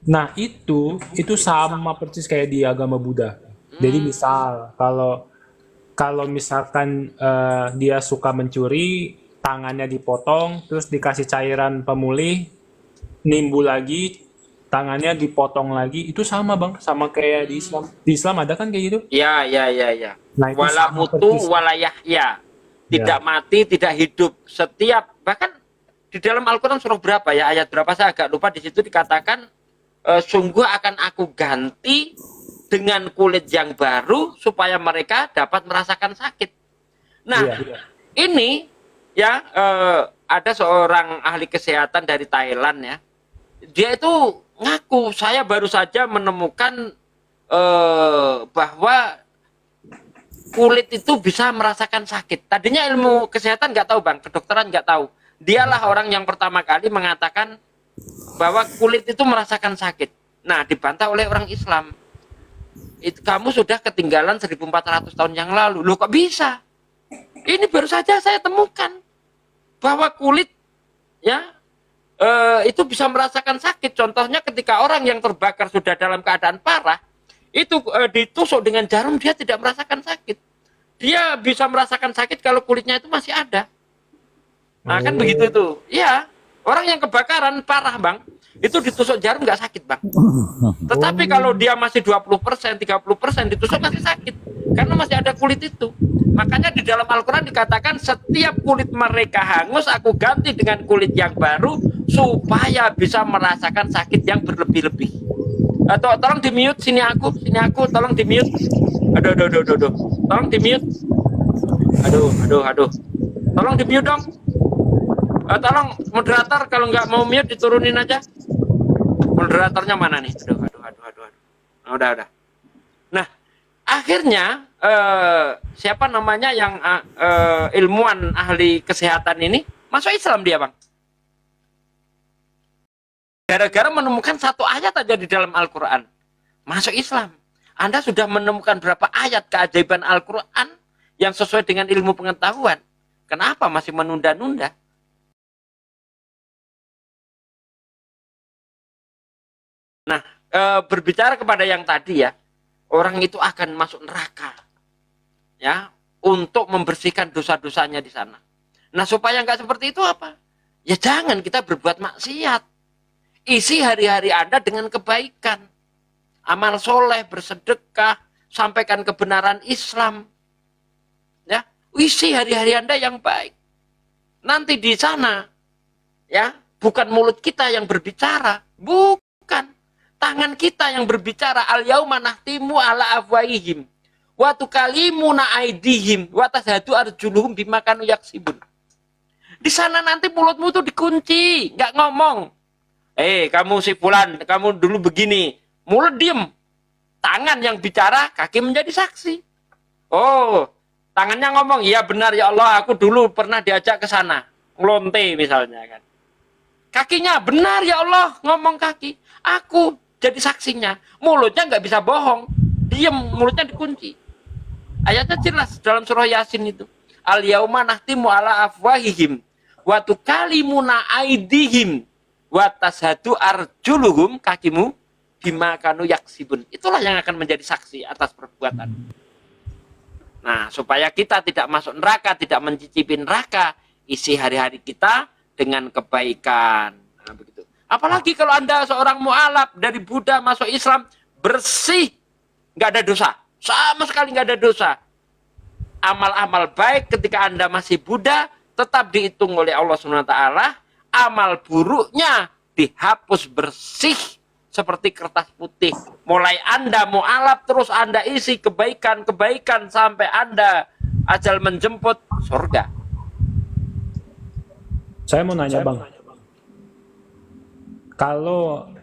Nah, itu sama persis kayak di agama Buddha. Jadi misal kalau misalkan dia suka mencuri, tangannya dipotong, terus dikasih cairan pemulih, nimbul lagi, tangannya dipotong lagi, itu sama, Bang, sama kayak di Islam. Di Islam ada kan kayak gitu? Ya. Nah, itu Wala sama mutu persis. wala yahya. Tidak mati, tidak hidup. Setiap, bahkan di dalam Al-Quran surah berapa ya, ayat berapa saya agak lupa, di situ dikatakan sungguh akan aku ganti dengan kulit yang baru supaya mereka dapat merasakan sakit. Nah, ini ya ada seorang ahli kesehatan dari Thailand ya. Dia itu ngaku, saya baru saja menemukan bahwa kulit itu bisa merasakan sakit. Tadinya ilmu kesehatan nggak tahu, Bang, kedokteran nggak tahu. Dialah orang yang pertama kali mengatakan bahwa kulit itu merasakan sakit. Nah, dibantah oleh orang Islam. Kamu sudah ketinggalan 1400 tahun yang lalu. Loh, kok bisa? Ini baru saja saya temukan bahwa kulit ya itu bisa merasakan sakit. Contohnya ketika orang yang terbakar sudah dalam keadaan parah, itu ditusuk dengan jarum, dia tidak merasakan sakit. Dia bisa merasakan sakit kalau kulitnya itu masih ada. Nah, kan begitu tuh. Iya, orang yang kebakaran parah, Bang, itu ditusuk jarum nggak sakit, Bang. Tetapi kalau dia masih 20%, 30% ditusuk masih sakit. Karena masih ada kulit itu. Makanya di dalam Al-Quran dikatakan setiap kulit mereka hangus, aku ganti dengan kulit yang baru supaya bisa merasakan sakit yang berlebih-lebih. Atau tolong di mute sini aku tolong di mute. Aduh. Tolong di mute. Aduh. Tolong di mute dong. Tolong moderator kalau nggak mau mute diturunin aja. Moderatornya mana nih? Aduh. Udah. Nah, akhirnya siapa namanya yang ilmuwan ahli kesehatan ini masuk Islam dia, Bang. Gara-gara menemukan satu ayat aja di dalam Al-Quran, masuk Islam. Anda sudah menemukan berapa ayat keajaiban Al-Quran yang sesuai dengan ilmu pengetahuan. Kenapa masih menunda-nunda? Nah, berbicara kepada yang tadi ya, orang itu akan masuk neraka. Ya, untuk membersihkan dosa-dosanya di sana. Nah, supaya nggak seperti itu apa? Ya jangan kita berbuat maksiat. Isi hari-hari Anda dengan kebaikan. Amal soleh, bersedekah, sampaikan kebenaran Islam. Ya, isi hari-hari Anda yang baik. Nanti di sana, ya, bukan mulut kita yang berbicara, bukan. Tangan kita yang berbicara. Al-yauma nahtimu ala afwaihim wa tukalimuna aidihim wa tashhadu arjuluhum bima kanu yaksibun. Di sana nanti mulutmu tuh dikunci, nggak ngomong. Kamu si fulan, kamu dulu begini. Mulut diem. Tangan yang bicara, kaki menjadi saksi. Oh, tangannya ngomong, iya benar ya Allah, aku dulu pernah diajak ke sana. Ngelonte misalnya kan. Kakinya, benar ya Allah, ngomong kaki. Aku jadi saksinya. Mulutnya nggak bisa bohong. Diem, mulutnya dikunci. Ayatnya jelas dalam surah Yasin itu. Al-yauma nahtimu ala afwahihim wa tukalimuna aidihim wa tashhadu arjuluhum, kakimu bima kanu yaksibun. Itulah yang akan menjadi saksi atas perbuatan. Nah, supaya kita tidak masuk neraka, tidak mencicipi neraka, isi hari-hari kita dengan kebaikan. Nah, begitu. Apalagi kalau Anda seorang mu'alaf dari Buddha masuk Islam, bersih, nggak ada dosa. Sama sekali nggak ada dosa. Amal-amal baik ketika Anda masih Buddha tetap dihitung oleh Allah SWT. Amal buruknya dihapus bersih seperti kertas putih. Mulai Anda mu'alaf terus Anda isi kebaikan-kebaikan sampai Anda ajal menjemput surga. Saya mau nanya, Bang. Kalau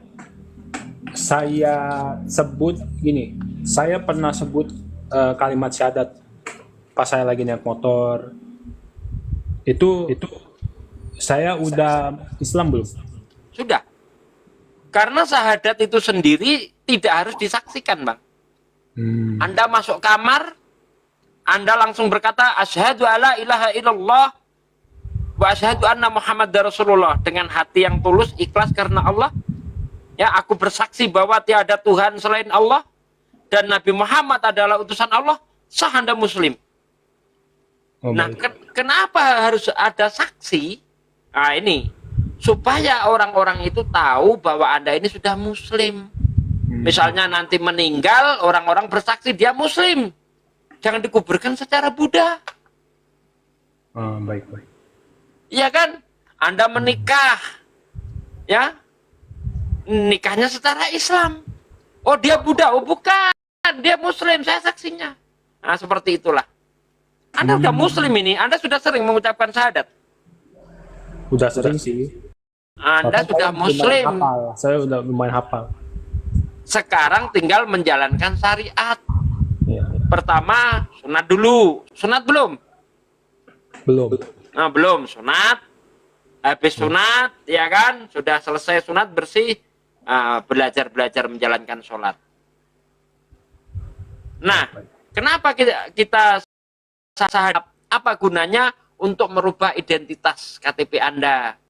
saya sebut gini, saya pernah sebut kalimat syahadat pas saya lagi naik motor. Itu saya udah Islam belum? Sudah. Karena syahadat itu sendiri tidak harus disaksikan, Bang. Anda masuk kamar, Anda langsung berkata, asyhadu alla ilaha illallah wa asyhadu anna Muhammadar Rasulullah, dengan hati yang tulus, ikhlas karena Allah. Ya, aku bersaksi bahwa tiada Tuhan selain Allah dan Nabi Muhammad adalah utusan Allah, sah Anda Muslim. Nah, kenapa harus ada saksi? Nah, ini supaya orang-orang itu tahu bahwa Anda ini sudah Muslim. Misalnya nanti meninggal, orang-orang bersaksi dia Muslim. Jangan dikuburkan secara Buddha. Baik. Iya kan? Anda menikah, ya, nikahnya secara Islam. Oh, dia Buddha? Oh, bukan, dia Muslim, saya saksinya. Nah, seperti itulah. Anda udah Muslim ini, Anda sudah sering mengucapkan syahadat. Udah sering sih. Anda sudah Muslim. Saya udah lumayan hafal. Sekarang tinggal menjalankan syariat. Iya. Pertama, sunat dulu. Sunat belum? Belum. Nah, belum. Sunat. Habis sunat, ya kan? Sudah selesai sunat, bersih. Belajar menjalankan sholat. Nah, kenapa kita syahadat? Apa gunanya? Untuk merubah identitas KTP Anda.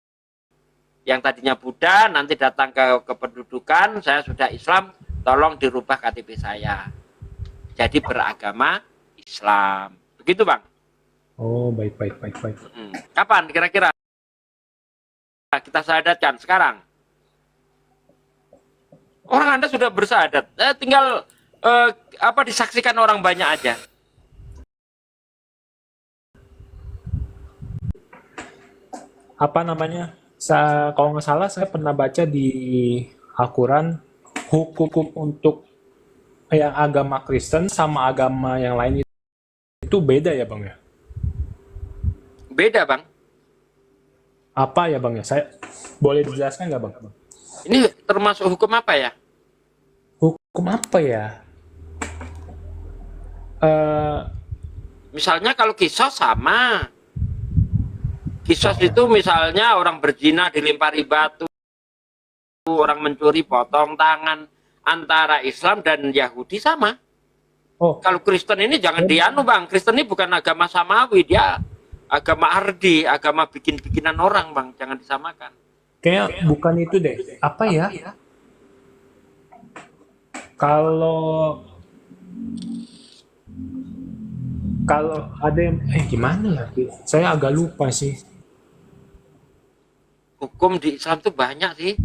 Yang tadinya Buddha, nanti datang ke kependudukan, saya sudah Islam, tolong dirubah KTP saya. Jadi beragama Islam. Begitu, Bang? Oh, baik. Kapan kira-kira kita syahadatkan? Sekarang. Orang Anda sudah bersyahadat. Tinggal disaksikan orang banyak aja. Apa namanya? Kalau nggak salah saya pernah baca di Al-Quran, hukum untuk yang agama Kristen sama agama yang lain itu beda ya Bang ya? Beda, Bang. Apa ya Bang ya? Saya boleh dijelaskan nggak Bang? Ini termasuk hukum apa ya? Hukum apa ya? Misalnya kalau kisos sama. Kisos itu misalnya orang berzina dilempari batu, orang mencuri potong tangan. Antara Islam dan Yahudi sama. Oh. Kalau Kristen ini jangan dianu, Bang. Kristen ini bukan agama samawi, dia agama ardi, agama bikin-bikinan orang, Bang. Jangan disamakan. Kayaknya bukan itu deh. Apa ya? Kalau ada yang gimana ya? Saya agak lupa sih. Hukum di Islam itu banyak sih.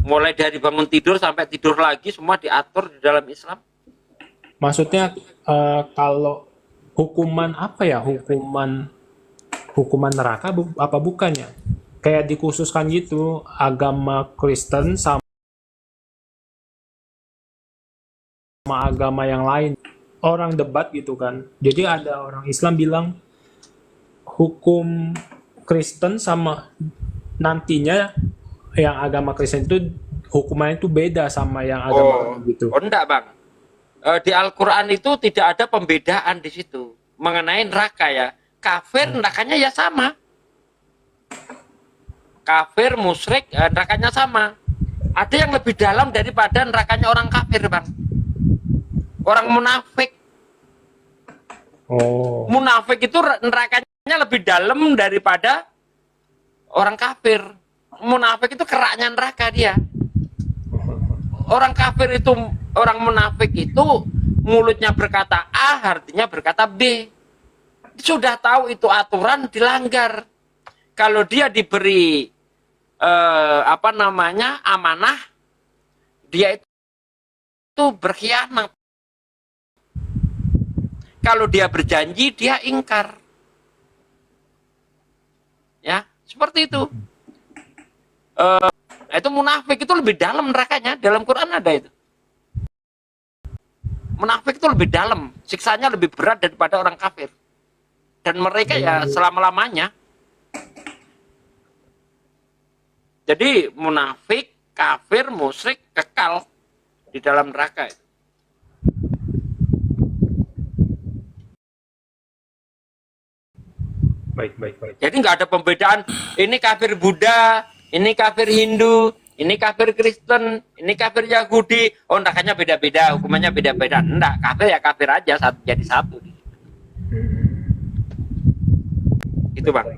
Mulai dari bangun tidur sampai tidur lagi semua diatur di dalam Islam. Maksudnya kalau hukuman apa ya? Hukuman neraka apa bukannya? Kayak dikhususkan gitu agama Kristen sama agama yang lain. Orang debat gitu kan. Jadi ada orang Islam bilang hukum Kristen sama nantinya yang agama Kristen itu hukumannya itu beda sama yang agama gitu. Oh enggak, Bang. Di Al-Quran itu tidak ada pembedaan di situ mengenai neraka ya. Kafir nerakanya ya sama. Kafir, musyrik, nerakanya sama. Ada yang lebih dalam daripada nerakanya orang kafir, Bang. Orang munafik. Oh. Munafik itu nerakanya lebih dalam daripada orang kafir. Munafik itu keraknya neraka dia. Orang kafir itu, orang munafik itu mulutnya berkata A, artinya berkata B. Sudah tahu itu aturan dilanggar. Kalau dia diberi amanah, dia itu berkhianat. Kalau dia berjanji, dia ingkar. Ya, seperti itu. Itu munafik itu lebih dalam nerakanya. Dalam Quran ada itu. Munafik itu lebih dalam. Siksanya lebih berat daripada orang kafir. Dan mereka ya selama-lamanya. Jadi munafik, kafir, musyrik kekal di dalam neraka. Baik. Jadi nggak ada pembedaan. Ini kafir Buddha, ini kafir Hindu, Ini kafir Kristen, ini kafir Yahudi. Oh, ndakanya beda-beda, hukumannya beda-beda. Enggak, kafir ya kafir aja, satu jadi satu. Itu Bang.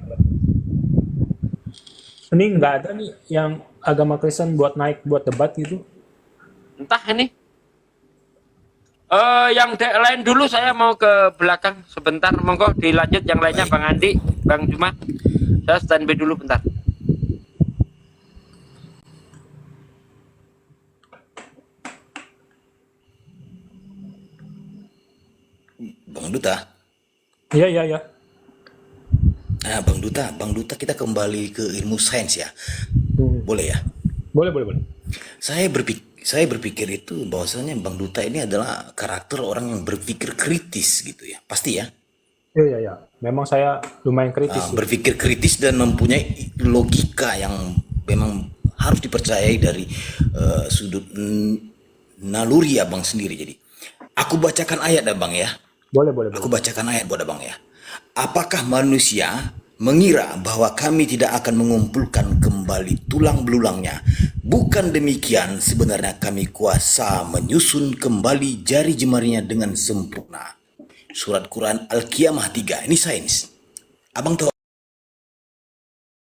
Ini nggak ada nih yang agama Kristen buat naik buat debat gitu. Entah ini. Yang lain dulu, saya mau ke belakang sebentar. Monggo dilanjut yang lainnya, Bang Andi, Bang Juma. Saya standby dulu bentar. Bang Duta. Iya, iya, iya. Nah, Bang Duta kita kembali ke ilmu sains ya. Boleh ya? Boleh, boleh, boleh. Saya berpikir itu bahwasanya Bang Duta ini adalah karakter orang yang berpikir kritis gitu ya. Pasti ya? Iya, iya, iya. Memang saya lumayan kritis. Berpikir kritis dan mempunyai logika yang memang harus dipercayai dari sudut naluri abang sendiri. Jadi aku bacakan ayat abang ya. Boleh, boleh, Aku boleh. bacakan ayat buat abang ya. Apakah manusia mengira bahwa kami tidak akan mengumpulkan kembali tulang belulangnya? Bukan demikian, sebenarnya kami kuasa menyusun kembali jari jemarinya dengan sempurna. Surat Quran Al-Qiyamah 3. Ini sains. Abang tahu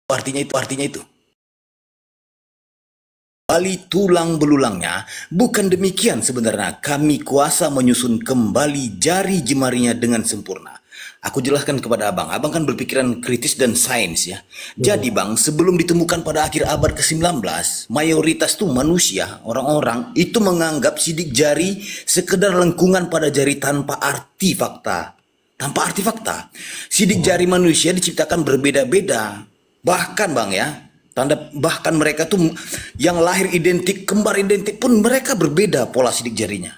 artinya itu. Kembali tulang belulangnya, bukan demikian sebenarnya kami kuasa menyusun kembali jari jemarinya dengan sempurna. Aku jelaskan kepada abang kan berpikiran kritis dan sains ya. Jadi bang, sebelum ditemukan pada akhir abad ke-19, mayoritas tuh manusia, orang-orang itu menganggap sidik jari sekedar lengkungan pada jari tanpa arti fakta. Sidik jari manusia diciptakan berbeda-beda. Bahkan bang ya, bahkan mereka tuh yang lahir identik, kembar identik pun mereka berbeda pola sidik jarinya.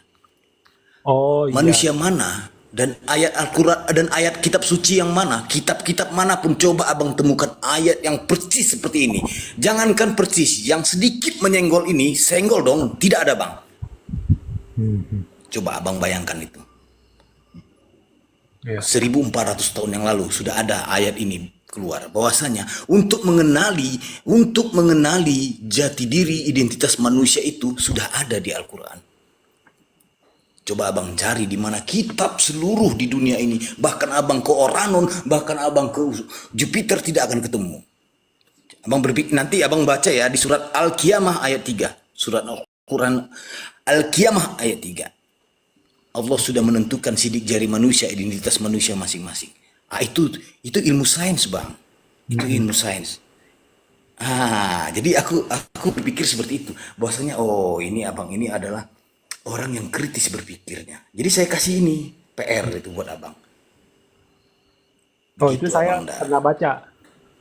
Oh iya. Manusia mana dan ayat Al-Quran dan ayat kitab suci yang mana, kitab-kitab manapun coba abang temukan ayat yang persis seperti ini. Jangankan persis, yang sedikit menyenggol ini, senggol dong, tidak ada bang. Coba abang bayangkan itu. Iya. 1400 tahun yang lalu sudah ada ayat ini keluar bahwasanya untuk mengenali jati diri identitas manusia itu sudah ada di Al-Quran. Coba abang cari di mana kitab seluruh di dunia ini, bahkan abang ke Oranon, bahkan abang ke Jupiter tidak akan ketemu. Abang berpikir, nanti abang baca ya di surat Al-Qiyamah ayat 3, surat Al-Quran Al-Qiyamah ayat 3. Allah sudah menentukan sidik jari manusia, identitas manusia masing-masing. Itu ilmu sains bang, itu ilmu sains. Jadi aku berpikir seperti itu, bahwasanya ini abang ini adalah orang yang kritis berpikirnya. Jadi saya kasih ini PR itu buat abang. Oh itu Begitu, saya Abang Da.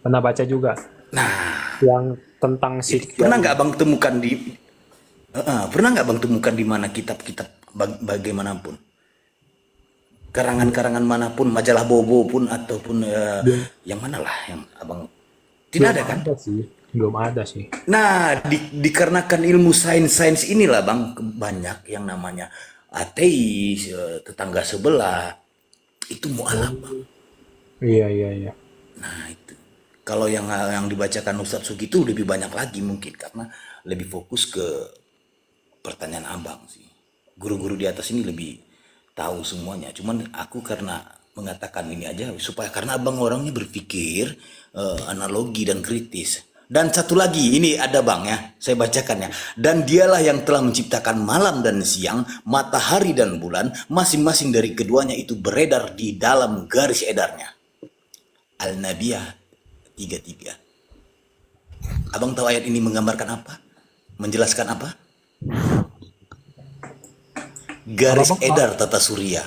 pernah baca juga Nah, yang tentang sidik pernah jari. nggak abang temukan di mana kitab-kitab bagaimanapun, karangan-karangan manapun, majalah Bobo pun ataupun yang mana lah yang abang tidak ada kan? Belum ada sih. Nah, dikarenakan ilmu sains inilah bang, banyak yang namanya ateis, tetangga sebelah itu mualaf bang. Iya. Nah itu, kalau yang dibacakan Ustadz Sugi itu lebih banyak lagi mungkin karena lebih fokus ke pertanyaan abang sih. Guru-guru di atas ini lebih tahu semuanya. Cuman aku karena mengatakan ini aja supaya karena abang orangnya berpikir analogi dan kritis. Dan satu lagi ini ada bang ya, saya bacakan ya. Dan dialah yang telah menciptakan malam dan siang, matahari dan bulan, masing-masing dari keduanya itu beredar di dalam garis edarnya. Al-Nabiyah 33. Abang tahu ayat ini menggambarkan apa? Menjelaskan apa? Garis edar tata surya.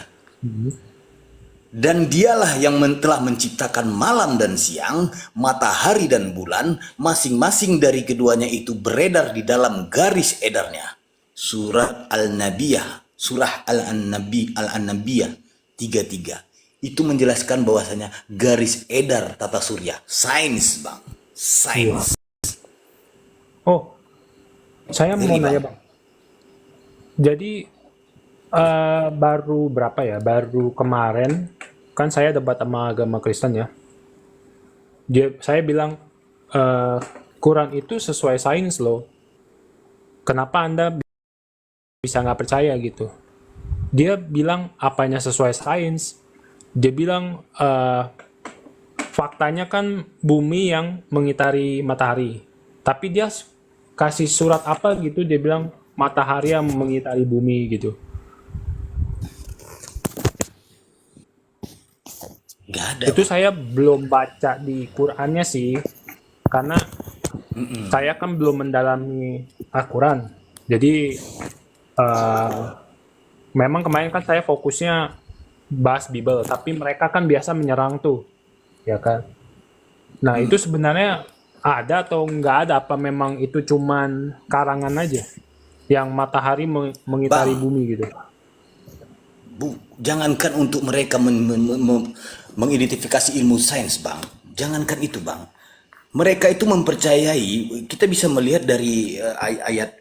Dan dialah yang telah menciptakan malam dan siang, matahari dan bulan, masing-masing dari keduanya itu beredar di dalam garis edarnya. Surat Al-Nabiyah, surah Al-Nabiyah 33. Itu menjelaskan bahwasanya garis edar tata surya. Sains bang, sains. Oh, saya mau Ngeri, nanya Bang. bang. Jadi baru berapa ya? Baru kemarin kan saya debat sama agama Kristen ya. Saya bilang Quran itu sesuai sains loh. kenapa Anda bisa nggak percaya gitu? Dia bilang apanya sesuai sains. Dia bilang faktanya kan bumi yang mengitari matahari. Tapi dia kasih surat apa gitu, dia bilang matahari yang mengitari bumi gitu. Nggak ada. Itu saya belum baca di Qurannya sih, karena saya kan belum mendalami Al-Quran. Jadi memang kemarin kan saya fokusnya bahas Bible, tapi mereka kan biasa menyerang tuh, ya kan? Nah itu sebenarnya ada atau nggak ada? Apa memang itu cuman karangan aja, yang matahari mengitari Bang. bumi gitu? Jangankan untuk mereka mengidentifikasi ilmu sains, Bang. Jangankan itu, Bang. Mereka itu mempercayai, kita bisa melihat dari ayat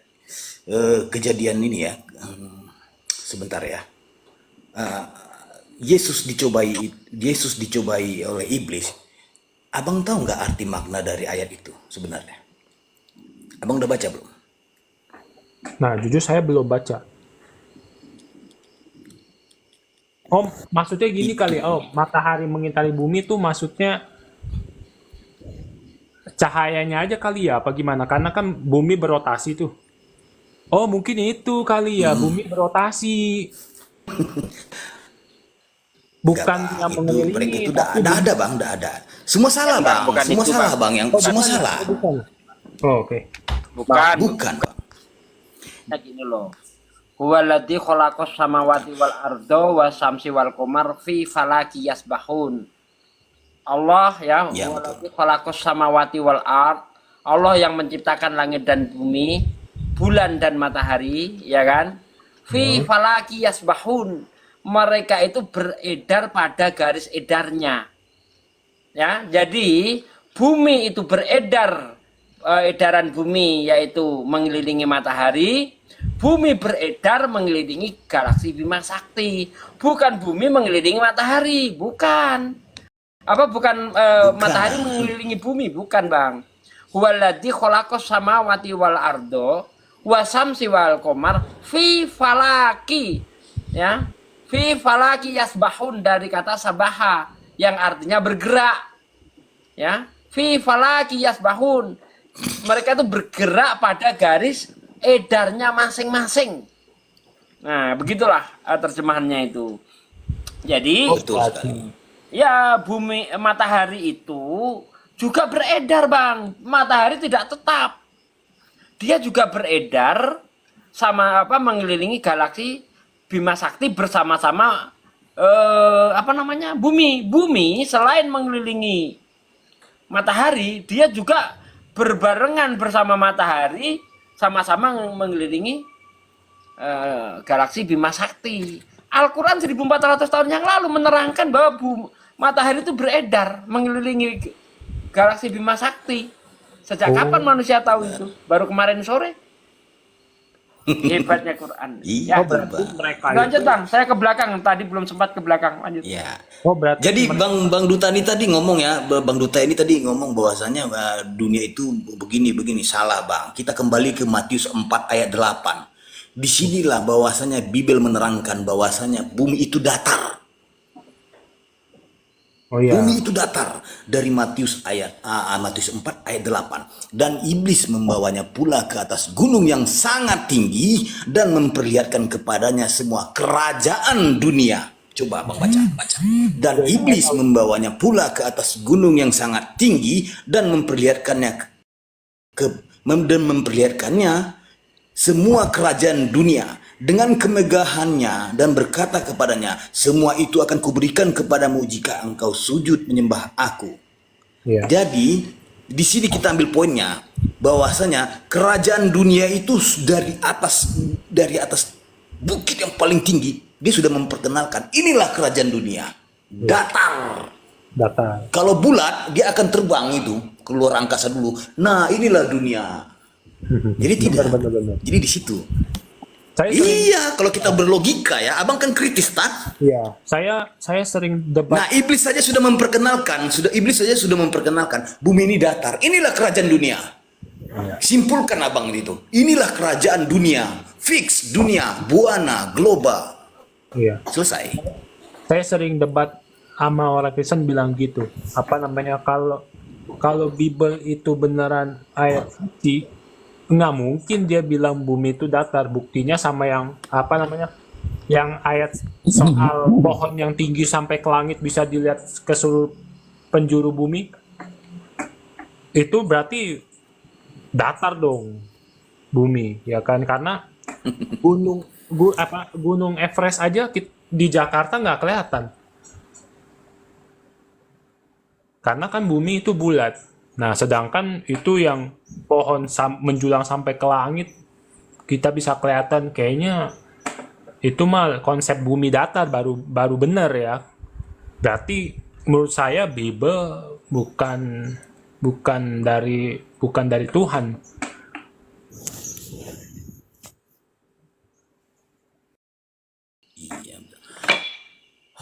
kejadian ini ya. Sebentar ya. Yesus dicobai oleh iblis. Abang tahu nggak arti makna dari ayat itu sebenarnya? Abang udah baca belum? Nah jujur saya belum baca. Oh, maksudnya gini kali. Oh, matahari mengitari bumi tuh maksudnya cahayanya aja kali ya, apa gimana? Karena kan bumi berotasi tuh. Oh, mungkin itu kali ya, bumi berotasi. Bukan Enggak, yang Bang. Mereka mengelilingi, itu tapi udah ada, Bang, udah ada. Semua salah, Bang. bukan Semua itu, salah, Bang. Bang. Yang semua salah. bukan. Oh, oke. Bukan. Bukan, Bang. Nah, gini loh. Huwaladzi khalaqas samawati wal ardo wa samsi wal qamar fi falaki yasbahun. Allah ya, Ya, huwaladzi khalaqas samawati wal ard. Allah yang menciptakan langit dan bumi, bulan dan matahari, ya kan? Fi falaki yasbahun. Mereka itu beredar pada garis edarnya. Ya, jadi bumi itu beredar, edaran bumi yaitu mengelilingi matahari. Bumi beredar mengelilingi galaksi Bima Sakti, bukan bumi mengelilingi matahari, bukan. Apa bukan, matahari mengelilingi bumi, bukan, Bang. Huwaladzi khalaqas samawati wal ardo wasamsi wal qamar fi falaki, ya. Fi falaki yasbahun, dari kata sabaha yang artinya bergerak. Ya, fi falaki yasbahun. Mereka itu bergerak pada garis edarnya masing-masing. Nah, begitulah terjemahannya itu. Jadi, Betul sekali. ya bumi matahari itu juga beredar, Bang. Matahari tidak tetap. Dia juga beredar sama apa mengelilingi galaksi Bima Sakti bersama-sama bumi. Bumi selain mengelilingi matahari, dia juga berbarengan bersama matahari, sama-sama mengelilingi galaksi Bima Sakti. Al-Quran 1400 tahun yang lalu menerangkan bahwa matahari itu beredar mengelilingi galaksi Bima Sakti. Sejak kapan manusia tahu itu? Baru kemarin sore. Hebatnya Quran. Iya, Ya. Bang. Mereka Lanjut, Bang. Saya ke belakang. Tadi belum sempat ke belakang. Lanjut. Ya. Oh, berarti Jadi Bang Duta ini tadi ngomong ya, Bang Duta ini tadi ngomong bahwasanya dunia itu begini salah, Bang. Kita kembali ke Matius 4 ayat 8. Disinilah bahwasanya Bible menerangkan bahwasanya bumi itu datar. oh iya. Bumi itu datar dari Matius 4 ayat 8. Dan iblis membawanya pula ke atas gunung yang sangat tinggi dan memperlihatkan kepadanya semua kerajaan dunia. Coba Abang baca. Dan iblis membawanya pula ke atas gunung yang sangat tinggi dan memperlihatkannya semua kerajaan dunia dengan kemegahannya dan berkata kepadanya, semua itu akan kuberikan kepadamu jika engkau sujud menyembah aku. Iya. Jadi di sini kita ambil poinnya bahwasanya kerajaan dunia itu dari atas bukit yang paling tinggi dia sudah memperkenalkan inilah kerajaan dunia datar. Data. Kalau bulat dia akan terbang itu keluar angkasa dulu. Nah inilah dunia. Jadi tidak. Benar. Jadi di situ. Saya sering, Iya, kalau kita berlogika ya, abang kan kritis tak? iya. Saya sering debat. Nah, iblis saja sudah memperkenalkan bumi ini datar. Inilah kerajaan dunia. Simpulkan abang itu. Inilah kerajaan dunia, fix dunia, buana, global. Iya. Selesai. Saya sering debat sama orang Kristen bilang gitu. Apa namanya, kalau Bible itu beneran ayat suci, nggak mungkin dia bilang bumi itu datar. Buktinya sama yang apa namanya, yang ayat soal pohon yang tinggi sampai ke langit bisa dilihat ke seluruh penjuru bumi. Itu berarti datar dong bumi, ya kan? Karena gunung Everest aja di Jakarta nggak kelihatan. Karena kan bumi itu bulat. Nah, sedangkan itu yang pohon menjulang sampai ke langit, kita bisa kelihatan. Kayaknya itu mah konsep bumi datar baru bener ya. Berarti menurut saya Bible bukan dari Tuhan.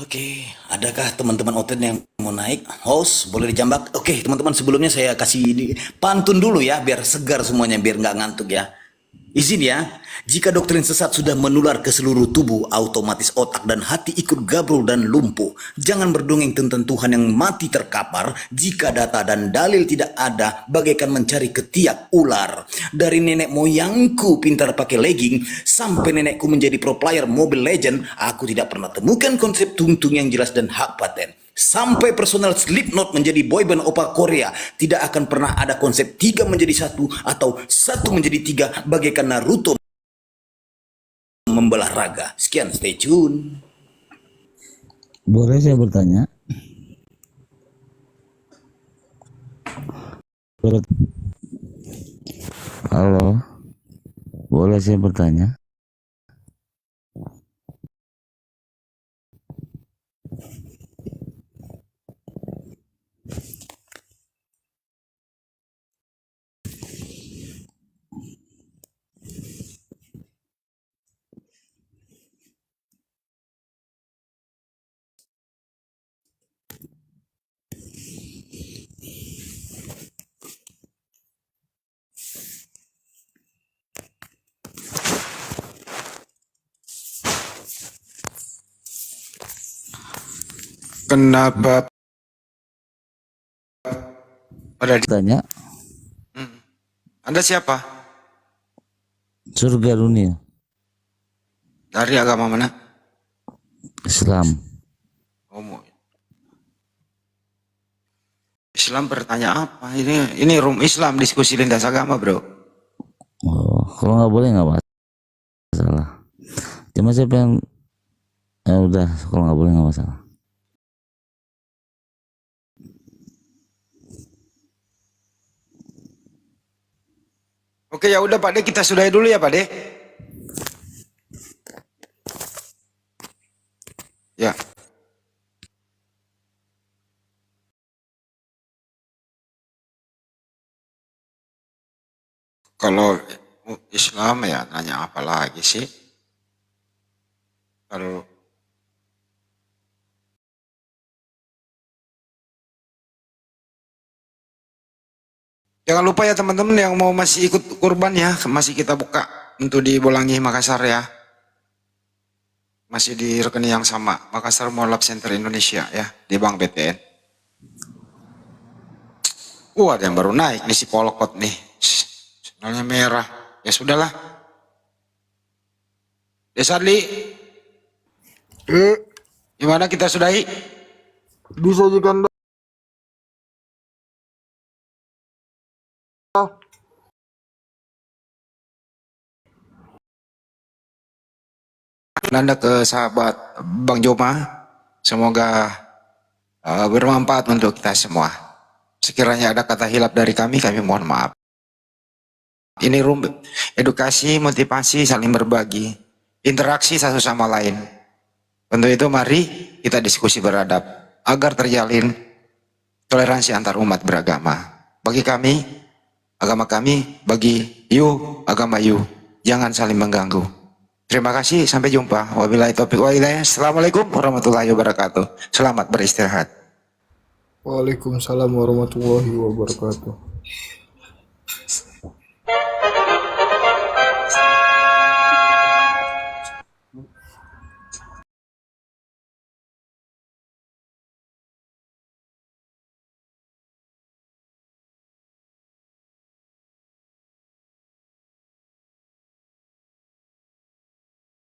Oke, adakah teman-teman Oten yang mau naik? Host, boleh dijambak? Oke, teman-teman, sebelumnya saya kasih pantun dulu ya, biar segar semuanya, biar nggak ngantuk ya. Izin ya, jika doktrin sesat sudah menular ke seluruh tubuh, otomatis otak dan hati ikut gabrol dan lumpuh. Jangan berdongeng tentang Tuhan yang mati terkapar. Jika data dan dalil tidak ada, bagaikan mencari ketiak ular. Dari nenek moyangku pintar pakai legging, sampai nenekku menjadi pro player Mobile Legend, aku tidak pernah temukan konsep tungtung yang jelas dan hak paten. Sampai personal Slipknot menjadi boyband opa Korea, tidak akan pernah ada konsep 3 menjadi 1 atau 1 menjadi 3 bagaikan Naruto membelah raga. Sekian, stay tune. Boleh saya bertanya? Halo, boleh saya bertanya? Kenapa pada Tanya, Anda siapa? surga dunia, Dari agama mana? Islam. Islam bertanya apa? Ini room Islam, diskusi lintas agama, bro. Oh, kalau nggak boleh nggak masalah. Cuma saya pengen, ya udah, kalau nggak boleh nggak masalah. Oke, ya udah Pak De, kita sudahi dulu ya Pak De. Ya. Kalau Islam ya nanya apa lagi sih? Kalau jangan lupa ya teman-teman yang mau masih ikut kurban ya, masih kita buka untuk di Bolangi Makassar ya. Masih di rekening yang sama, Makassar Mall Lab Center Indonesia ya, di Bank BTN. Ada yang baru naik nih si Polokot nih. Sinyalnya merah. Ya sudahlah. Desadli, gimana kita sudahi? Disajikan Anda ke sahabat Bang Joma, semoga bermanfaat untuk kita semua. Sekiranya ada kata hilap dari kami mohon maaf. Ini room edukasi, motivasi, saling berbagi, interaksi satu sama lain. Untuk itu mari kita diskusi beradab agar terjalin toleransi antar umat beragama. Bagi kami, agama kami, bagi you, agama you, jangan saling mengganggu. Terima kasih, sampai jumpa. Wabillahi taufiq wal hidayah. Assalamualaikum warahmatullahi wabarakatuh. Selamat beristirahat. Waalaikumsalam warahmatullahi wabarakatuh.